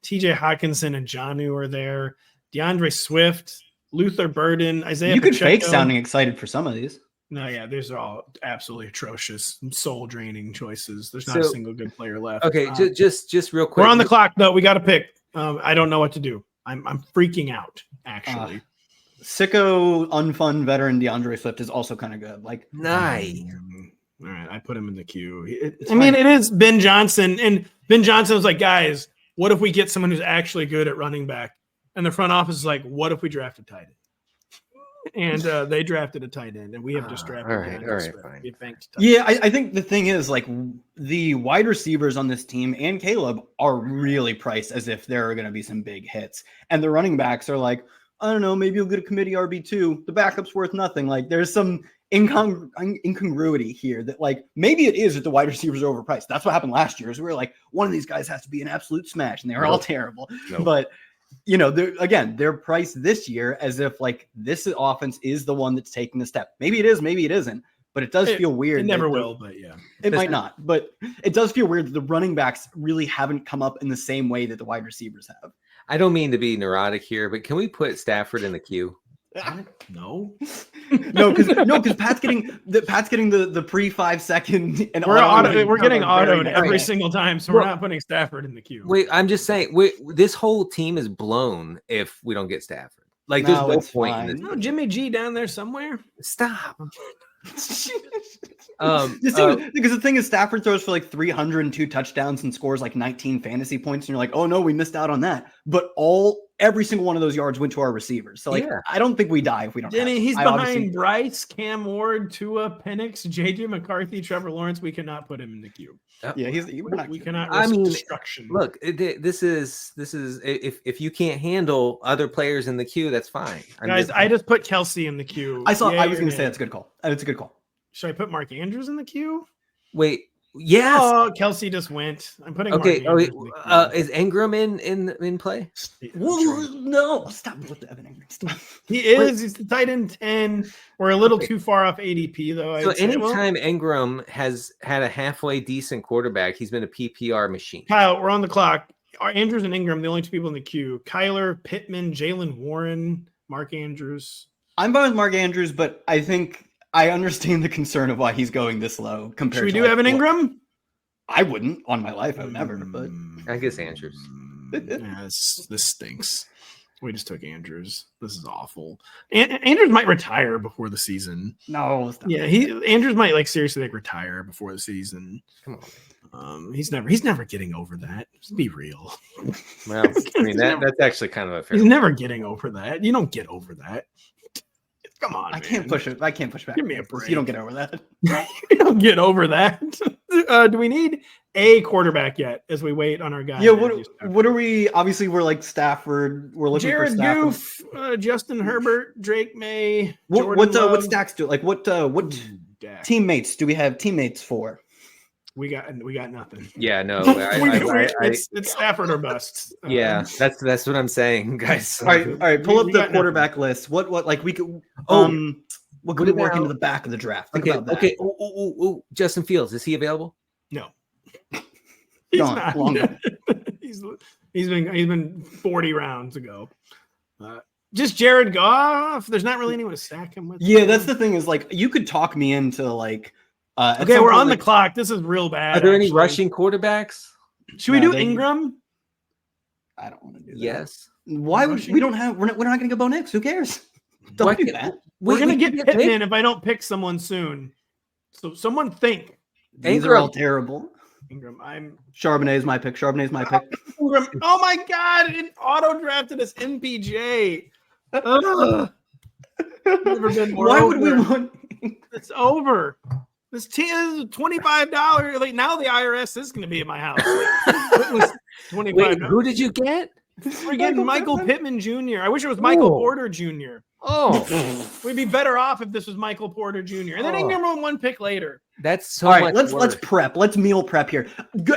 TJ Hawkinson and Jonnu are there. DeAndre Swift, Luther Burden, Isaiah You could Pacheco. fake sounding excited for some of these. No, yeah, these are all absolutely atrocious, soul-draining choices. There's not a single good player left. Okay, just real quick. We're on the clock, though. We got to pick. I don't know what to do. I'm freaking out, actually. Sicko, unfun veteran DeAndre Swift is also kind of good. Like, nice. All right, I put him in the queue. It is Ben Johnson, and Ben Johnson was like, guys, what if we get someone who's actually good at running back? And the front office is like, what if we draft a tight end? And they drafted a tight end, and we have just drafted. All right, fine. Yeah, I think the thing is, like, the wide receivers on this team and Caleb are really priced as if there are going to be some big hits, and the running backs are like, I don't know, maybe you'll get a committee RB2. The backup's worth nothing. Like, there's some incongruity here that, like, maybe it is that the wide receivers are overpriced. That's what happened last year. Is we were like, one of these guys has to be an absolute smash, and they were all terrible. But they're priced this year as if like this offense is the one that's taking the step. Maybe it is, maybe it isn't, but it does feel weird. It never will, but yeah. It might not, but it does feel weird that the running backs really haven't come up in the same way that the wide receivers have. I don't mean to be neurotic here, but can we put Stafford in the queue? No, because Pat's getting the pre 5 second and we're getting autoed every single time, so we're not putting Stafford in the queue. Wait, I'm just saying, this whole team is blown if we don't get Stafford. Like, there's no point in this. No, Jimmy G down there somewhere. Stop. Because the thing is, Stafford throws for like 302 touchdowns and scores like 19 fantasy points, and you're like, oh no, we missed out on that. But every single one of those yards went to our receivers. So I don't think we die if we don't. Denny, he's behind Bryce, Cam Ward, Tua, Penix, JJ McCarthy, Trevor Lawrence. We cannot put him in the queue. Yeah, we cannot risk destruction. Look, this is if you can't handle other players in the queue, that's fine. I just put Kelsey in the queue. I was going to say that's a good call. It's a good call. Should I put Mark Andrews in the queue? Wait, yes. Oh, Kelsey just went. I'm putting. Okay. Is Engram in play? No, stop with the Evan Engram stuff. He is. He's the tight end 10. We're a little too far off ADP though. So anytime Engram has had a halfway decent quarterback, he's been a PPR machine. Kyle, we're on the clock. Andrews and Engram, the only 2 people in the queue. Kyler, Pittman, Jalen Warren, Mark Andrews. I'm fine with Mark Andrews, but I think I understand the concern of why he's going this low compared to. Should we do Evan Engram? I wouldn't on my life. I would never, but I guess Andrews. Yeah, this stinks. We just took Andrews. This is awful. Andrews might retire before the season. No, yeah, Andrews might seriously retire before the season. Come on. He's never getting over that. Just be real. Well, I mean that's actually kind of a fair. He's never getting over that. You don't get over that. Come on, I can't push it. I can't push back. Give me a break. You don't get over that. You don't get over that. Do we need a quarterback yet as we wait on our guy? Yeah. What are we? Obviously, we're like Stafford. We're looking Jared for Stafford. Goof, Justin Herbert, Drake May. What stacks do? Like what teammates do we have teammates for? We got nothing. Yeah, no. It's Stafford or bust. Yeah, that's what I'm saying, guys. All right. Pull up the quarterback list. What like we could what could we work into the back of the draft? Think about that. Okay. Oh, Justin Fields, is he available? No. He's not. He's been 40 rounds ago. Just Jared Goff. There's not really anyone to stack him with. Yeah, that's the thing is like you could talk me into like. Okay, we're on the clock. This is real bad. Are there any rushing quarterbacks? Should we do Ingram? I don't want to do that. Yes. Why would we don't have? We're not going to get Bo Nix. Who cares? Don't do that. We're going to get picked Pittman if I don't pick someone soon. So someone think. These are all terrible. Ingram, Charbonnet is my pick. Charbonnet is my pick. Ingram. Oh my God! It auto drafted as MPJ. Never been more Why over. would we want? It's over. This team is $25. Like now, the IRS is going to be at my house. It was $25. Wait, who did you get? We're getting Michael Pittman Jr. I wish it was Michael Porter Jr. Oh, We'd be better off if this was Michael Porter Jr. And then Ingram on one pick later. that's so All right, much let's work. prep. Let's meal prep here.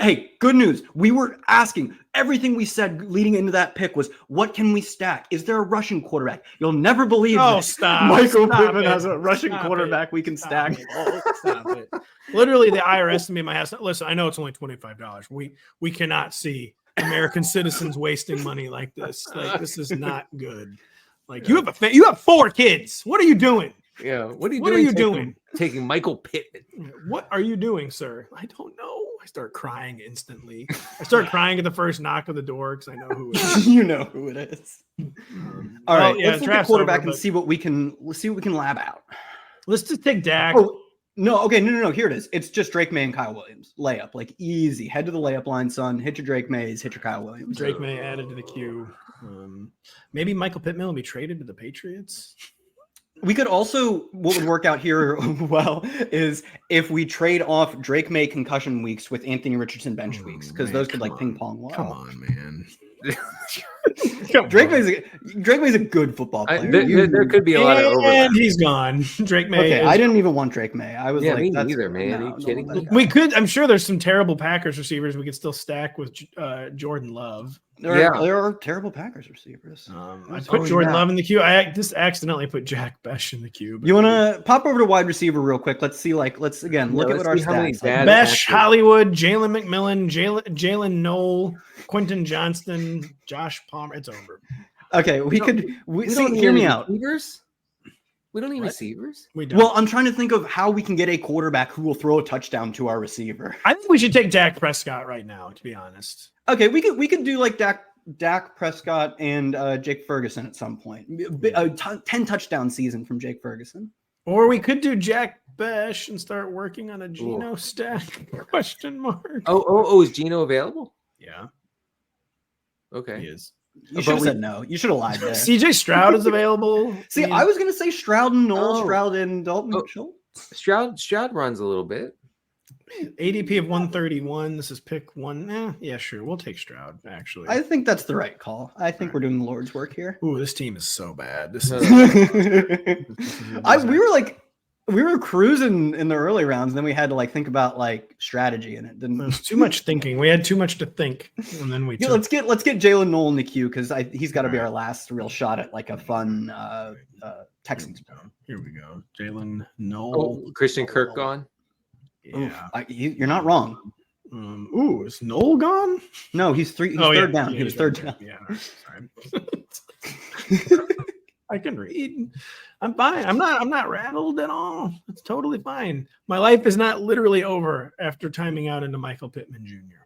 Hey, good news. We were asking everything we said leading into that pick was, what can we stack? Is there a Russian quarterback? You'll never believe Oh, this. stop. Michael Stop Pittman it. has a Russian Stop quarterback it. we can Stop stack. it. Stop it. Literally, the IRS to me in my house. Listen, I know it's only $25. We cannot see American citizens wasting money like this. Like, this is not good. Like, you have 4 kids. What are you doing? Yeah. What are you What doing? are you doing? Taking Michael Pittman. What are you doing, sir? I don't know. I start crying instantly. I start crying at the first knock of the door because I know who it is. You know who it is. All right, yeah, let's look at draft's quarterback over, and but- see what we can lab out. Let's just take Dak. Oh, no, okay, no. Here it is. It's just Drake May and Kyle Williams. Layup, like easy. Head to the layup line, son. Hit your Drake Mays, hit your Kyle Williams. Drake May added to the queue. Maybe Michael Pittman will be traded to the Patriots. We could also, what would work out here well is if we trade off Drake May concussion weeks with Anthony Richardson bench weeks, because those could like ping pong well. Come on, man. Drake May's a good football player. There could be a lot of overlap. And he's gone. Drake May. Okay, I didn't even want Drake May. I was Yeah, like, me that's, neither, man. Are you kidding me? We could. I'm sure there's some terrible Packers receivers we could still stack with Jordan Love. There are terrible Packers receivers. I put Jordan Love in the queue. I just accidentally put Jack Besh in the queue. You want to pop over to wide receiver real quick? Let's see. Let's again look at what our stats. Besh, Hollywood, Jalen McMillan, Jalen Noel, Quentin Johnston, Josh Palmer. It's over. Okay, we don't hear me out. Receivers? We don't need receivers. We don't. Well, I'm trying to think of how we can get a quarterback who will throw a touchdown to our receiver. I think we should take Dak Prescott right now, to be honest. Okay, we could do like Dak Prescott and Jake Ferguson at some point. 10 touchdown season from Jake Ferguson. Or we could do Jack Besh and start working on a Geno stack? Question mark. Oh, is Geno available? Yeah, Okay. he is. You should have said no. You should have lied there. CJ Stroud is available. See, I was going to say Stroud and Noel, Oh. Stroud and Dalton Oh. Schultz. Stroud runs a little bit. ADP of 131. This is pick one. Yeah, sure. We'll take Stroud, actually. I think that's the right call. I think we're doing the Lord's work here. Ooh, this team is so bad. This is. We were cruising in the early rounds, and then we had to think about strategy, and it didn't. There's too much thinking. We had too much to think, and then we. Yeah, let's get Jalen Noel in the queue because he's got to be our last real shot at a fun Texans. Here we go. Jalen Noel. Oh, Christian Kirk gone. Yeah. You're not wrong. Ooh, is Noel gone? No, he's third down. Yeah, he was third down. Yeah, sorry. I can read. I'm fine. I'm not rattled at all. It's totally fine. My life is not literally over after timing out into Michael Pittman Jr.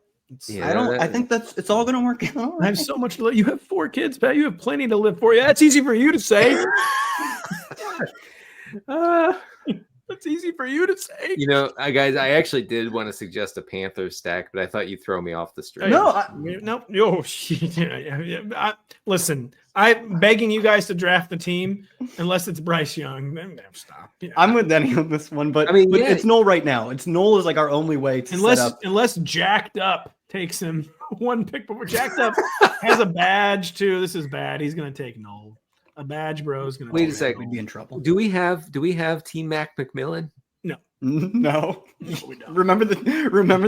I think it's all going to work out. All I have so much to live. You have 4 kids, Pat. You have plenty to live for. Yeah, that's easy for you to say. That's easy for you to say. Guys, I actually did want to suggest a Panthers stack, but I thought you'd throw me off the street. Listen, I'm begging you guys to draft the team unless it's Bryce Young. Then stop. Yeah. I'm with Denny on this one, but it's Noel right now. It's Noel is our only way to set up. Unless Jacked Up takes him one pick before Jacked Up has a badge too. This is bad. He's gonna take Noel. A badge bro is gonna wait a second. We'd be in trouble. Do we have T Mac McMillan? No, we don't. Remember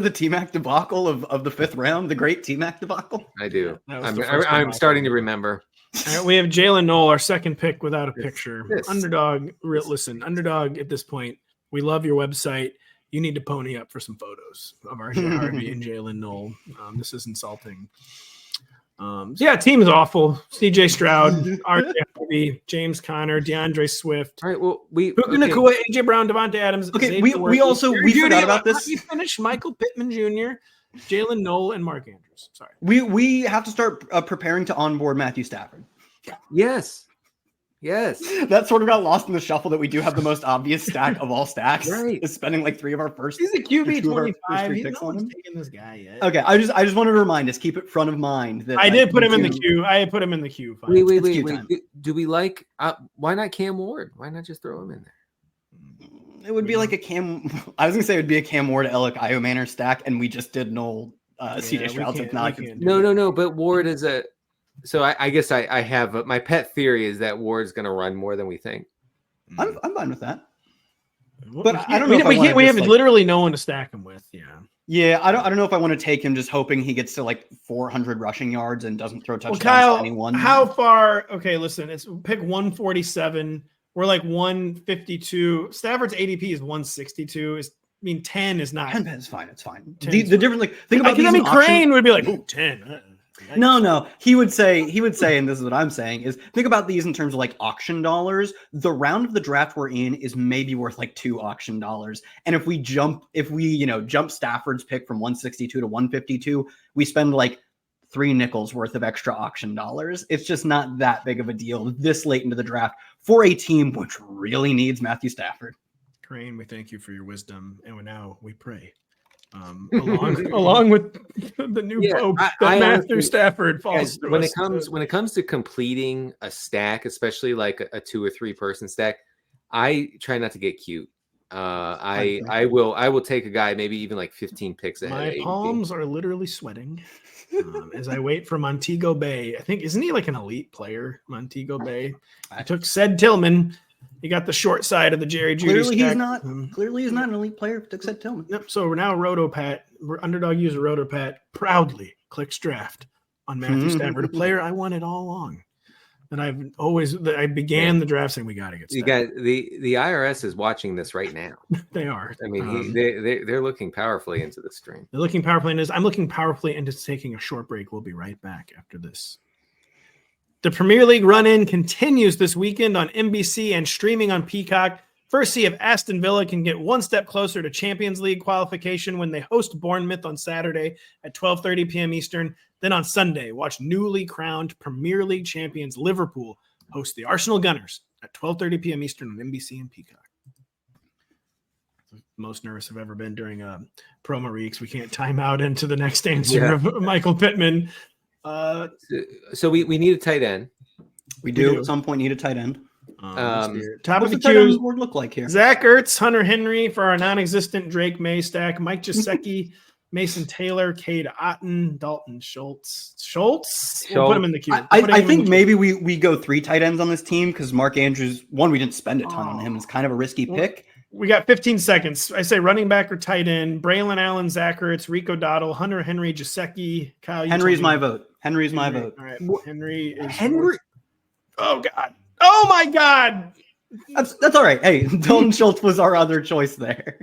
the T-Mac debacle of the 5th round, the great T-Mac debacle? I do. I'm I'm starting to remember. All right, we have Jalen Noel, our second pick without a picture. Yes. Underdog. Listen, Underdog. At this point, we love your website. You need to pony up for some photos of RJ Harvey and Jalen Noel. This is insulting. Team is awful. CJ Stroud, RJ Harvey, James Conner, DeAndre Swift. All right. Well, Puka Nacua, AJ Brown, Devontae Adams. Okay, Xavier we Worthy, forgot about this. We finished Michael Pittman Jr. Jaylin Noel and Mark Andrews. Sorry. We have to start preparing to onboard Matthew Stafford. Yes. That sort of got lost in the shuffle that we do have the most obvious stack of all stacks. Right. Is spending like 3 of our first. He's a QB 25. He's No one's taking this guy yet. Okay, I just wanted to remind us, keep it front of mind. That I did put him in the queue. I put him in the queue. Fine. Wait. Do we like? Why not Cam Ward? Why not just throw him in there? It would be like a Cam. I was gonna say it would be a Cam Ward, Alec Iomanor stack, and we just did Noel, CJ Stroud. No. But Ward is a. So I guess I have my pet theory is that Ward's going to run more than we think. I'm fine with that. But I don't know. We have literally no one to stack him with. Yeah. I don't know if I want to take him just hoping he gets to like 400 rushing yards and doesn't throw touchdowns Kyle, to anyone. How far? Okay, listen. It's pick 147. We're like 152. Stafford's ADP is 162. 10 is not. 10 is fine. It's fine. The difference, like think about these. Crane would be like, ooh, 10. No. He would say, and this is what I'm saying, is think about these in terms of like auction dollars. The round of the draft we're in is maybe worth like 2 auction dollars. And if we jump Stafford's pick from 162 to 152, we spend like 3 nickels worth of extra auction dollars. It's just not that big of a deal this late into the draft for a team which really needs Matthew Stafford. Crane, we thank you for your wisdom, and now we pray. Along with the new pope, Matthew Stafford falls. When it comes to completing a stack, especially like a 2 or 3 person stack, I try not to get cute. I will take a guy maybe even like 15 picks ahead. My palms are literally sweating as I wait for Montego Bay. I think isn't he like an elite player? Montego Bay. I took Ced Tillman. He got the short side of the Jerry Jeudy Clearly, stack. Clearly, he's not an elite player. Took Ced Tillman. Yep. So we're now RotoPat. We're Underdog user RotoPat proudly clicks draft on Matthew Stafford, a player I wanted all along. And I began the draft saying we got to get Stafford. You got the IRS is watching this right now. They are. I mean, they're looking powerfully into the stream. They're looking powerfully into this. I'm looking powerfully into taking a short break. We'll be right back after this. The Premier League run-in continues this weekend on NBC and streaming on Peacock. First, see if Aston Villa can get one step closer to Champions League qualification when they host Bournemouth on Saturday at 12:30 p.m. Eastern. Then on Sunday, watch newly crowned Premier League champions Liverpool host the Arsenal Gunners at 12:30 p.m. Eastern on NBC and Peacock. Most nervous I've ever been during a promo weeks. We can't time out into the next answer of Michael Pittman. So we need a tight end. We do at some point need a tight end. Top of the tight end queue board look like here? Zach Ertz, Hunter Henry for our non-existent Drake May stack, Mike Gesicki, Mason Taylor, Cade Otton, Dalton Schultz. We'll put him in the queue. I think maybe we go 3 tight ends on this team because Mark Andrews, one, we didn't spend a ton on him. It's kind of a risky pick. We got 15 seconds. I say running back or tight end. Braylon Allen, Zach Ertz, Rico Dottle, Hunter Henry, Gesicki, Kyle. Henry's my vote. Henry's my vote. All right. Henry. Oh, God. Oh, my God. That's all right. Hey, Dalton Schultz was our other choice there.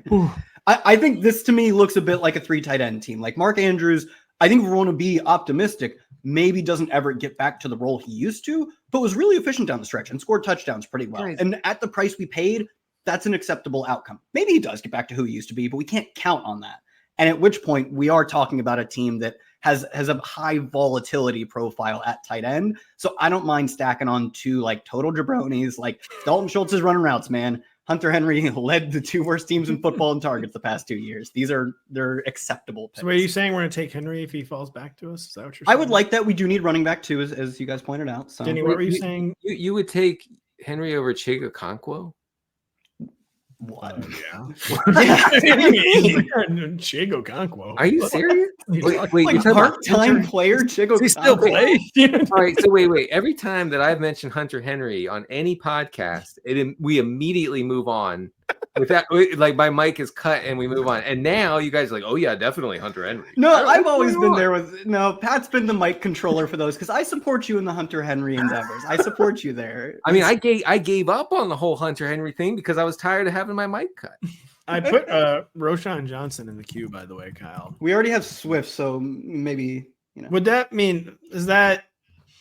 I think this to me looks a bit like a 3 tight end team. Like Mark Andrews, I think if we want to be optimistic, maybe doesn't ever get back to the role he used to, but was really efficient down the stretch and scored touchdowns pretty well. Right. And at the price we paid, that's an acceptable outcome. Maybe he does get back to who he used to be, but we can't count on that. And at which point we are talking about a team that has a high volatility profile at tight end. So I don't mind stacking on 2 like total jabronis. Like Dalton Schultz is running routes, man. Hunter Henry led the 2 worst teams in football in targets the past 2 years. They're acceptable picks. So what are you saying? We're going to take Henry if he falls back to us? Is that what you're saying? I would like that. We do need running back too, as you guys pointed out. So Denny, what were you saying? You would take Henry over Chiga Okonkwo? What? Chigo Okonkwo. Are you serious? Wait, like part-time player Chigo He still plays. All right, so wait. Every time that I've mentioned Hunter Henry on any podcast, we immediately move on. With that, like my mic is cut and we move on. And now you guys are like, oh yeah, definitely Hunter Henry. No, I've always been there with Pat's been the mic controller for those because I support you in the Hunter Henry endeavors. I support you there. I mean, I gave up on the whole Hunter Henry thing because I was tired of having my mic cut. I put Roshan Johnson in the queue, by the way, Kyle. We already have Swift, so maybe Would that mean is that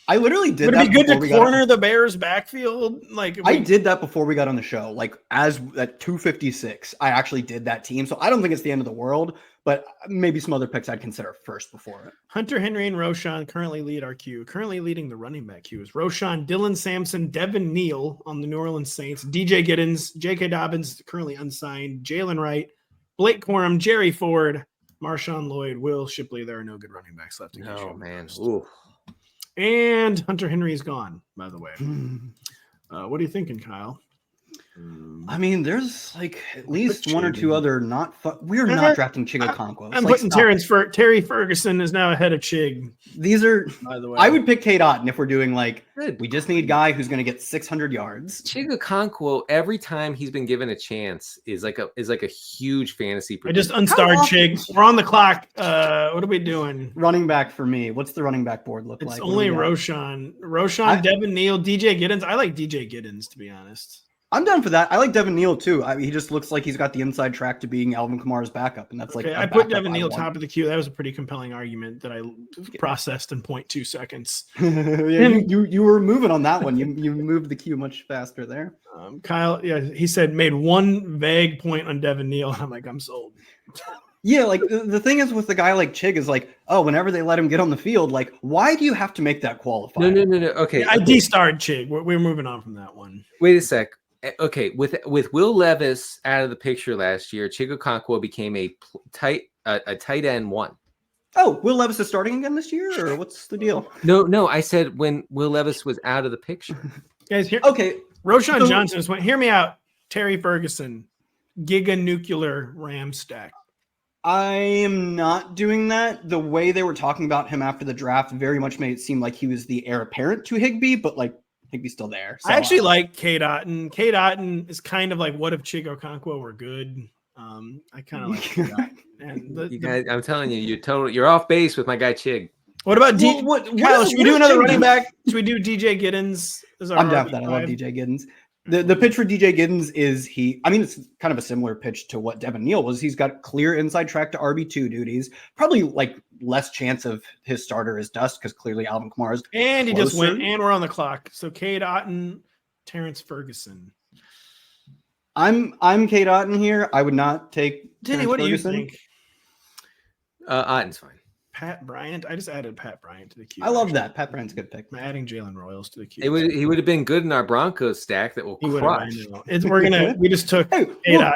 I literally did Would that. it be good before to we got corner the Bears backfield? Like I did that before we got on the show. Like as at 256, I actually did that team. So I don't think it's the end of the world, but maybe some other picks I'd consider first before it. Hunter Henry and Roshan currently lead our queue. Currently leading the running back queue is Roshan, Dylan Sampson, Devin Neal on the New Orleans Saints, DJ Giddens, J.K. Dobbins, currently unsigned, Jalen Wright, Blake Corum, Jerry Ford, Marshawn Lloyd, Will Shipley. There are no good running backs left. Oh, man. Ooh. And Hunter Henry is gone, by the way. What are you thinking, Kyle? I mean, there's like at least one or two other we're not drafting Chig Okonkwo. I'm putting Terry Ferguson is now ahead of Chig. These are, by the way. I would pick Kate Otten if we're doing like, Good. we just need a guy who's going to get 600 yards. Chig Okonkwo, every time he's been given a chance, is like a huge fantasy. I just unstarred Chig. We're on the clock. What are we doing? Running back for me. What's the running back board look like? It's only Roshan, Devin Neal, DJ Giddens. I like DJ Giddens, to be honest. I'm down for that. I like Devin Neal too. He just looks like he's got the inside track to being Alvin Kamara's backup, and that's like I put Devin Neal top of the queue. That was a pretty compelling argument that I processed in 0.2 seconds. you were moving on that one. You moved the queue much faster there. Kyle, he said made one vague point on Devin Neal. I'm like, I'm sold. Yeah, like the thing is with the guy like Chig is like, oh, whenever they let him get on the field, like, why do you have to make that qualify? No. Okay, I de-starred Chig. We're moving on from that one. Wait a sec. Okay, with Will Levis out of the picture last year, Chig Okonkwo became a tight end one. Oh, Will Levis is starting again this year, or what's the deal? No. I said when Will Levis was out of the picture. Guys, here. Okay, Roshan Johnson just went. Hear me out. Terry Ferguson, Giga Nuclear Ram stack. I am not doing that. The way they were talking about him after the draft very much made it seem like he was the heir apparent to Higbee, but like Higbee's still there. So, I actually like Kate Otten. Kate Otten is kind of like, what if Chig Okonkwo were good? I kind of like Kate Otten. And you guys, I'm telling you, you're off base with my guy Chig. What about Kyle, should we do another running back? Should we do DJ Giddens? I'm down for that. I love DJ Giddens. The pitch for DJ Giddens is it's kind of a similar pitch to what Devin Neal was. He's got clear inside track to RB2 duties, probably like less chance of his starter is dust because clearly Alvin Kamara's and he just went, and we're on the clock. So Kate Otten, Terrence Ferguson. I'm Kate Otten here. I would not take Denny. What do you think? Otten's fine. Pat Bryant. I just added Pat Bryant to the queue. I love that. Pat Bryant's a good pick. I'm adding Jalen Royals to the queue. He would have been good in our Broncos stack that will crush. We just took.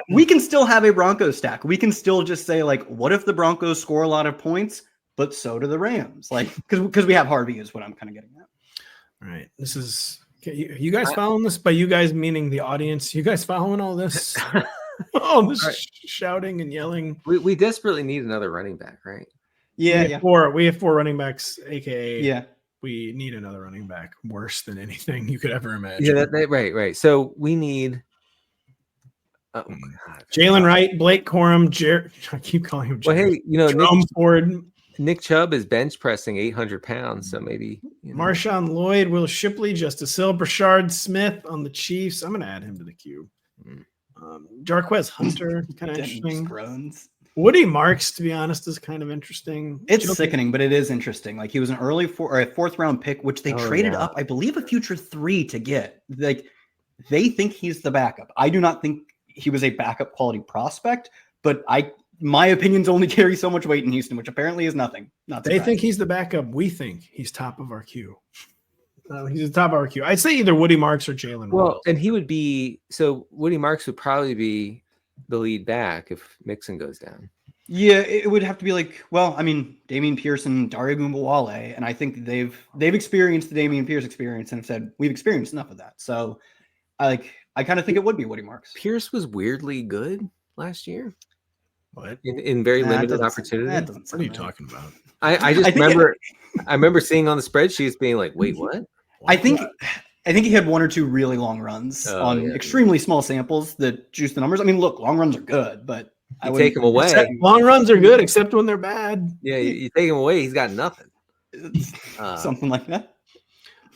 We can still have a Broncos stack. We can still just say like, what if the Broncos score a lot of points, but so do the Rams? Like, because we have Harvey is what I'm kind of getting at. All right, this is. You guys following this? By you guys meaning the audience. You guys following all this? Shouting and yelling. We desperately need another running back, right? Yeah, we have four running backs, aka we need another running back worse than anything you could ever imagine. Yeah, right. So we need Jalen Wright, Blake Corum, I keep calling him Jared. Well, hey, Ford. Nick Chubb is bench pressing 800 pounds, so maybe Marshawn Lloyd, Will Shipley, Justice Hill, Brashard Smith on the Chiefs. I'm going to add him to the queue. Jarquez Hunter, kind of interesting. Groans. Woody Marks, to be honest, is kind of interesting. It's sickening, but it is interesting. Like he was an early a fourth round pick, which they traded up, I believe, a future 3 to get. Like they think he's the backup. I do not think he was a backup quality prospect, but my opinions only carry so much weight in Houston, which apparently is nothing. They think he's the backup. We think he's top of our queue. He's the top of our queue. I'd say either Woody Marks or Jalen. Well, and he would be Woody Marks would probably be the lead back if Mixon goes down. Yeah, it would have to be like, Damian Pierce and Dare Ogunbowale, and I think they've experienced the Damian Pierce experience and have said we've experienced enough of that. So, I kind of think it would be Woody Marks. Pierce was weirdly good last year. What? In very limited opportunity. What are you talking about? I remember seeing on the spreadsheets being like, wait, what? I think he had one or two really long runs on extremely small samples that juice the numbers. I mean, look, long runs are good, but I would take them away. Long runs are good, except when they're bad. Yeah, you take him away, he's got nothing. Something like that.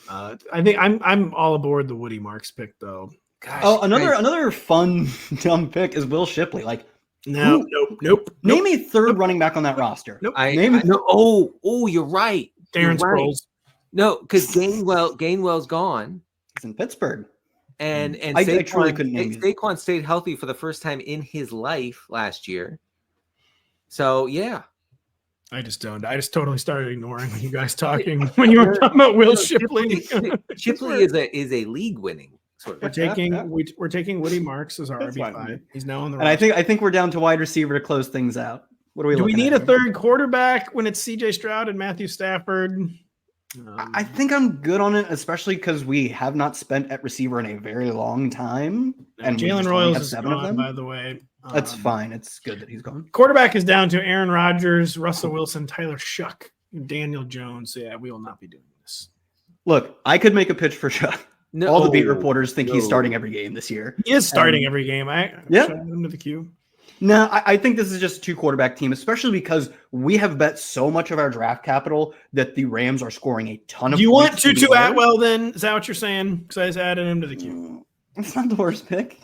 I think I'm all aboard the Woody Marks pick, though. Gosh, another fun dumb pick is Will Shipley. Like, nope. Name a third running back on that roster. Nope. You're right. Darren Sproles. No, because Gainwell's gone. He's in Pittsburgh. And I truly couldn't name Saquon stayed healthy for the first time in his life last year. So yeah. I just totally started ignoring you guys talking when you were talking about Will Shipley. Shipley is a league winning sort of. We're taking Woody Marks as our RB5. He's now on the and roster. I think we're down to wide receiver to close things out. What do we need a third quarterback when it's CJ Stroud and Matthew Stafford? I think I'm good on it, especially because we have not spent at receiver in a very long time. And Jalen Royals is gone, by the way. That's fine. It's good that he's gone. Quarterback is down to Aaron Rodgers, Russell Wilson, Tyler Shuck, and Daniel Jones. So yeah, we will not be doing this. Look, I could make a pitch for Shuck. No, all the beat reporters think he's starting every game this year. He is starting every game. Yeah. Into the queue. No, I think this is just a 2-quarterback team, especially because we have bet so much of our draft capital that the Rams are scoring a ton of points. Do you want Tutu Atwell then? Is that what you're saying? Because I just added him to the queue. It's not the worst pick.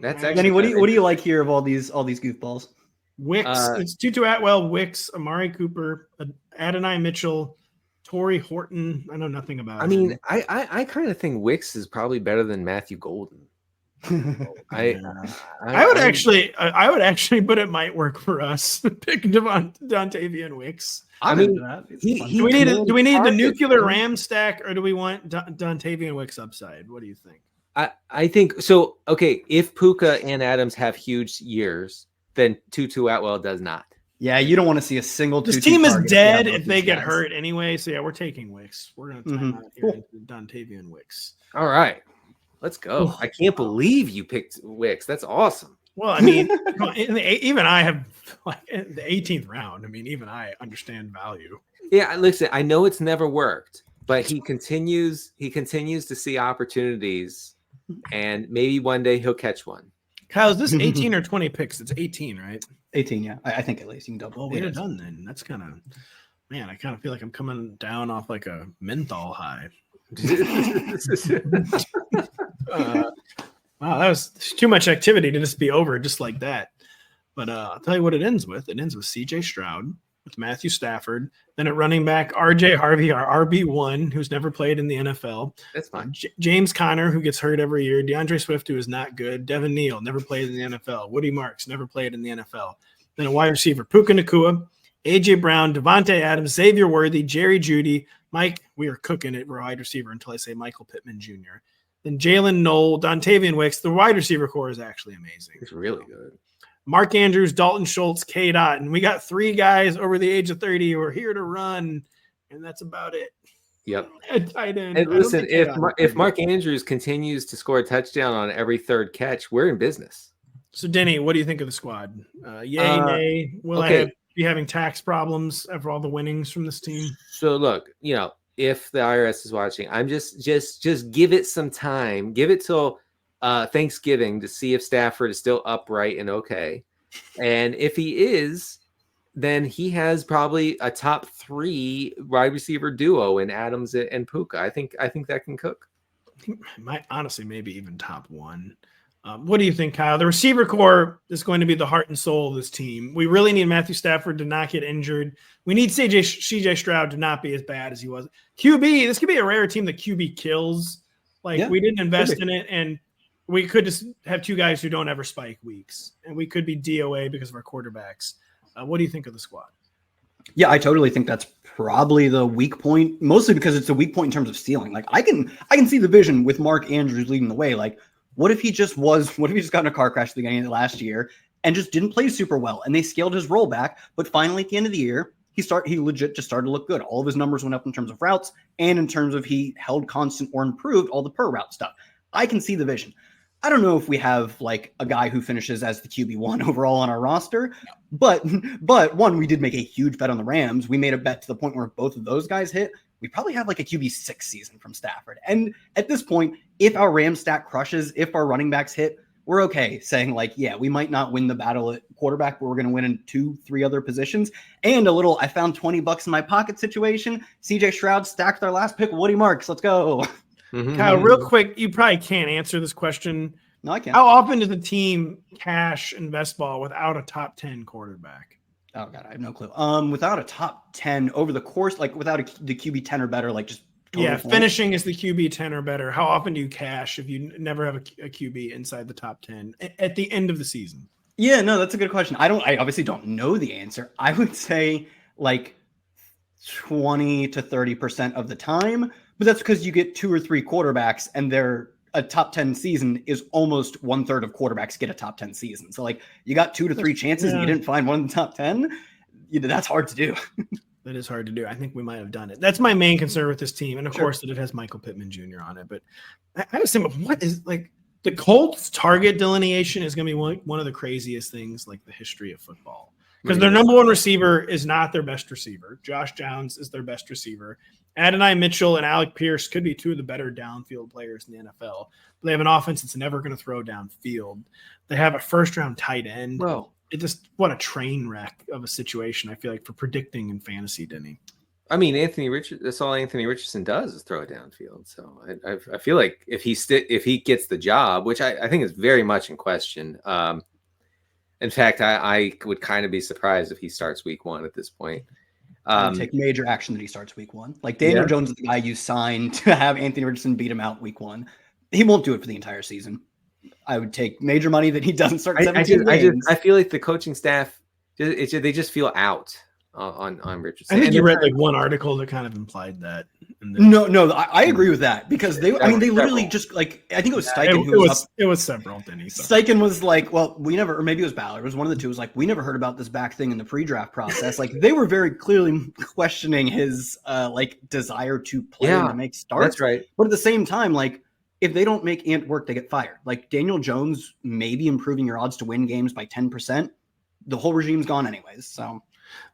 That's Denny, actually what do you like here of all these goofballs? Wicks. It's Tutu Atwell, Wicks, Amari Cooper, Adonai Mitchell, Torrey Horton. I know nothing about him. mean, I kind of think Wicks is probably better than Matthew Golden. I would actually, but it might work for us. Pick Dontavian Wicks. I mean, do we need the nuclear Ram stack, or do we want Dontavian Wicks upside? What do you think? I think so. Okay, if Puka and Adams have huge years, then Tutu Atwell does not. Yeah, you don't want to see a single. This team is dead if they get hurt anyway. So yeah, we're taking Wicks. We're going to time out here into Dontavian Wicks. All right. Let's go. I can't believe you picked Wicks. That's awesome. Well, I mean, even I have in the 18th round. I mean, even I understand value. Yeah, listen, I know it's never worked, but he continues to see opportunities, and maybe one day he'll catch one. Kyle, is this 18 or 20 picks? It's 18, right? 18, yeah. I think at least you can double. Well, we're done then. That's kind of, man, I kind of feel like I'm coming down off like a menthol high. Wow, that was too much activity to just be over just like that. But I'll tell you what it ends with. It ends with CJ Stroud, with Matthew Stafford, then at running back, RJ Harvey, our RB1, who's never played in the NFL. That's fine. James Conner, who gets hurt every year. DeAndre Swift, who is not good. Devin Neal, never played in the NFL. Woody Marks, never played in the NFL. Then a wide receiver, Puka Nacua, A.J. Brown, Devontae Adams, Xavier Worthy, Jerry Jeudy. Mike, we are cooking it for wide receiver until I say Michael Pittman Jr. Then Jaylin Noel, Dontavian Wicks. The wide receiver core is actually amazing. It's really good. Mark Andrews, Dalton Schultz, K-Dot. And we got 3 guys over the age of 30 who are here to run, and that's about it. Yep. Tight end. And listen, if Mark Andrews continues to score a touchdown on every third catch, we're in business. So, Denny, what do you think of the squad? Yay, nay? Will I be having tax problems after all the winnings from this team? So, look, if the IRS is watching, I'm just give it some time. Give it till Thanksgiving to see if Stafford is still upright and okay. And if he is, then he has probably a top 3 wide receiver duo in Adams and Puka. I think that can cook. Might honestly maybe even top 1. What do you think, Kyle? The receiver core is going to be the heart and soul of this team. We really need Matthew Stafford to not get injured. We need CJ Stroud to not be as bad as he was. QB, this could be a rare team that QB kills. We didn't invest in it, and we could just have 2 guys who don't ever spike weeks, and we could be DOA because of our quarterbacks. What do you think of the squad? Yeah, I totally think that's probably the weak point, mostly because it's a weak point in terms of stealing. I can see the vision with Mark Andrews leading the way. What if he just got in a car crash at the beginning of last year and just didn't play super well, and they scaled his role back, but finally at the end of the year, he legit just started to look good. All of his numbers went up in terms of routes and in terms of he held constant or improved all the per route stuff. I can see the vision. I don't know if we have a guy who finishes as the QB1 overall on our roster, but one, we did make a huge bet on the Rams. We made a bet to the point where if both of those guys hit, we probably have a QB6 season from Stafford. And at this point, if our Rams stack crushes, if our running backs hit, we're okay saying we might not win the battle at quarterback, but we're going to win in 2-3 other positions. And a little, I found $20 in my pocket situation. CJ Stroud stacked our last pick, Woody Marks. Let's go. Mm-hmm. Kyle, real quick, you probably can't answer this question. No, I can't. How often does a team cash in best ball without a top 10 quarterback? Oh God, I have no clue. Without a top 10 over the course, without the QB 10 or better, just Yeah, points. finishing is the QB 10 or better. How often do you cash if you never have a QB inside the top 10 at the end of the season? Yeah, no, that's a good question. I obviously don't know the answer. I would say like 20 to 30% of the time, but that's because you get 2 or 3 quarterbacks and a top 10 season is almost 1/3 of quarterbacks get a top 10 season. So like you got 2 to 3 chances and you didn't find one in the top 10. That's hard to do. That is hard to do. I think we might have done it. That's my main concern with this team. And of course that it has Michael Pittman Jr. on it. But I was thinking, what is like the Colts target delineation is going to be one of the craziest things like the history of football. Because their number one receiver is not their best receiver. Josh Downs is their best receiver. Adonai Mitchell and Alec Pierce could be 2 of the better downfield players in the NFL. But they have an offense that's never going to throw downfield. They have a first-round tight end. Well, what a train wreck of a situation, I feel like, for predicting in fantasy, Denny. I mean, that's all Anthony Richardson does is throw it downfield. So I feel like if he gets the job, which I think is very much in question. In fact, I would kind of be surprised if he starts week 1 at this point. Take major action that he starts week 1. Like Daniel Jones is the guy you signed to have Anthony Richardson beat him out week 1. He won't do it for the entire season. I would take major money that he doesn't start 17 games. I feel like the coaching staff, they just feel out on Richardson. I think you read like one article that kind of implied that. No, I agree with that because they literally just like, I think it was Steichen. It was several, Denny. Steichen was like, well, we never, or maybe it was Ballard. It was one of the two. It was like, we never heard about this back thing in the pre-draft process. Like they were very clearly questioning his like desire to play and to make starts. That's right. But at the same time, like if they don't make Ant work, they get fired. Like Daniel Jones may be improving your odds to win games by 10%. The whole regime's gone anyways. So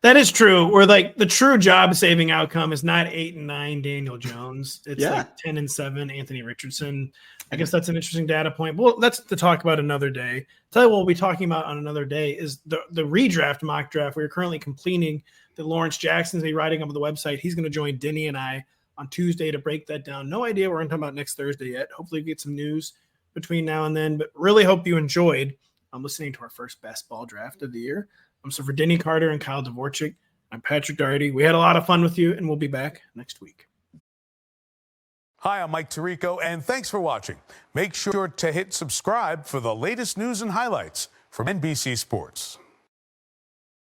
that is true. Where like the true job saving outcome is not 8-9 Daniel Jones. It's like 10-7 Anthony Richardson. I guess that's an interesting data point. Well, that's to talk about another day. Tell you what we'll be talking about on another day is the redraft mock draft. We're currently completing that Lawrence Jackson's be writing up on the website. He's going to join Denny and I on Tuesday to break that down. No idea what we're going to talk about next Thursday yet. Hopefully we get some news between now and then, but really hope you enjoyed listening to our first best ball draft of the year. So for Denny Carter and Kyle Dvorchak, I'm Patrick Daugherty. We had a lot of fun with you, and we'll be back next week. Hi, I'm Mike Tirico, and thanks for watching. Make sure to hit subscribe for the latest news and highlights from NBC Sports.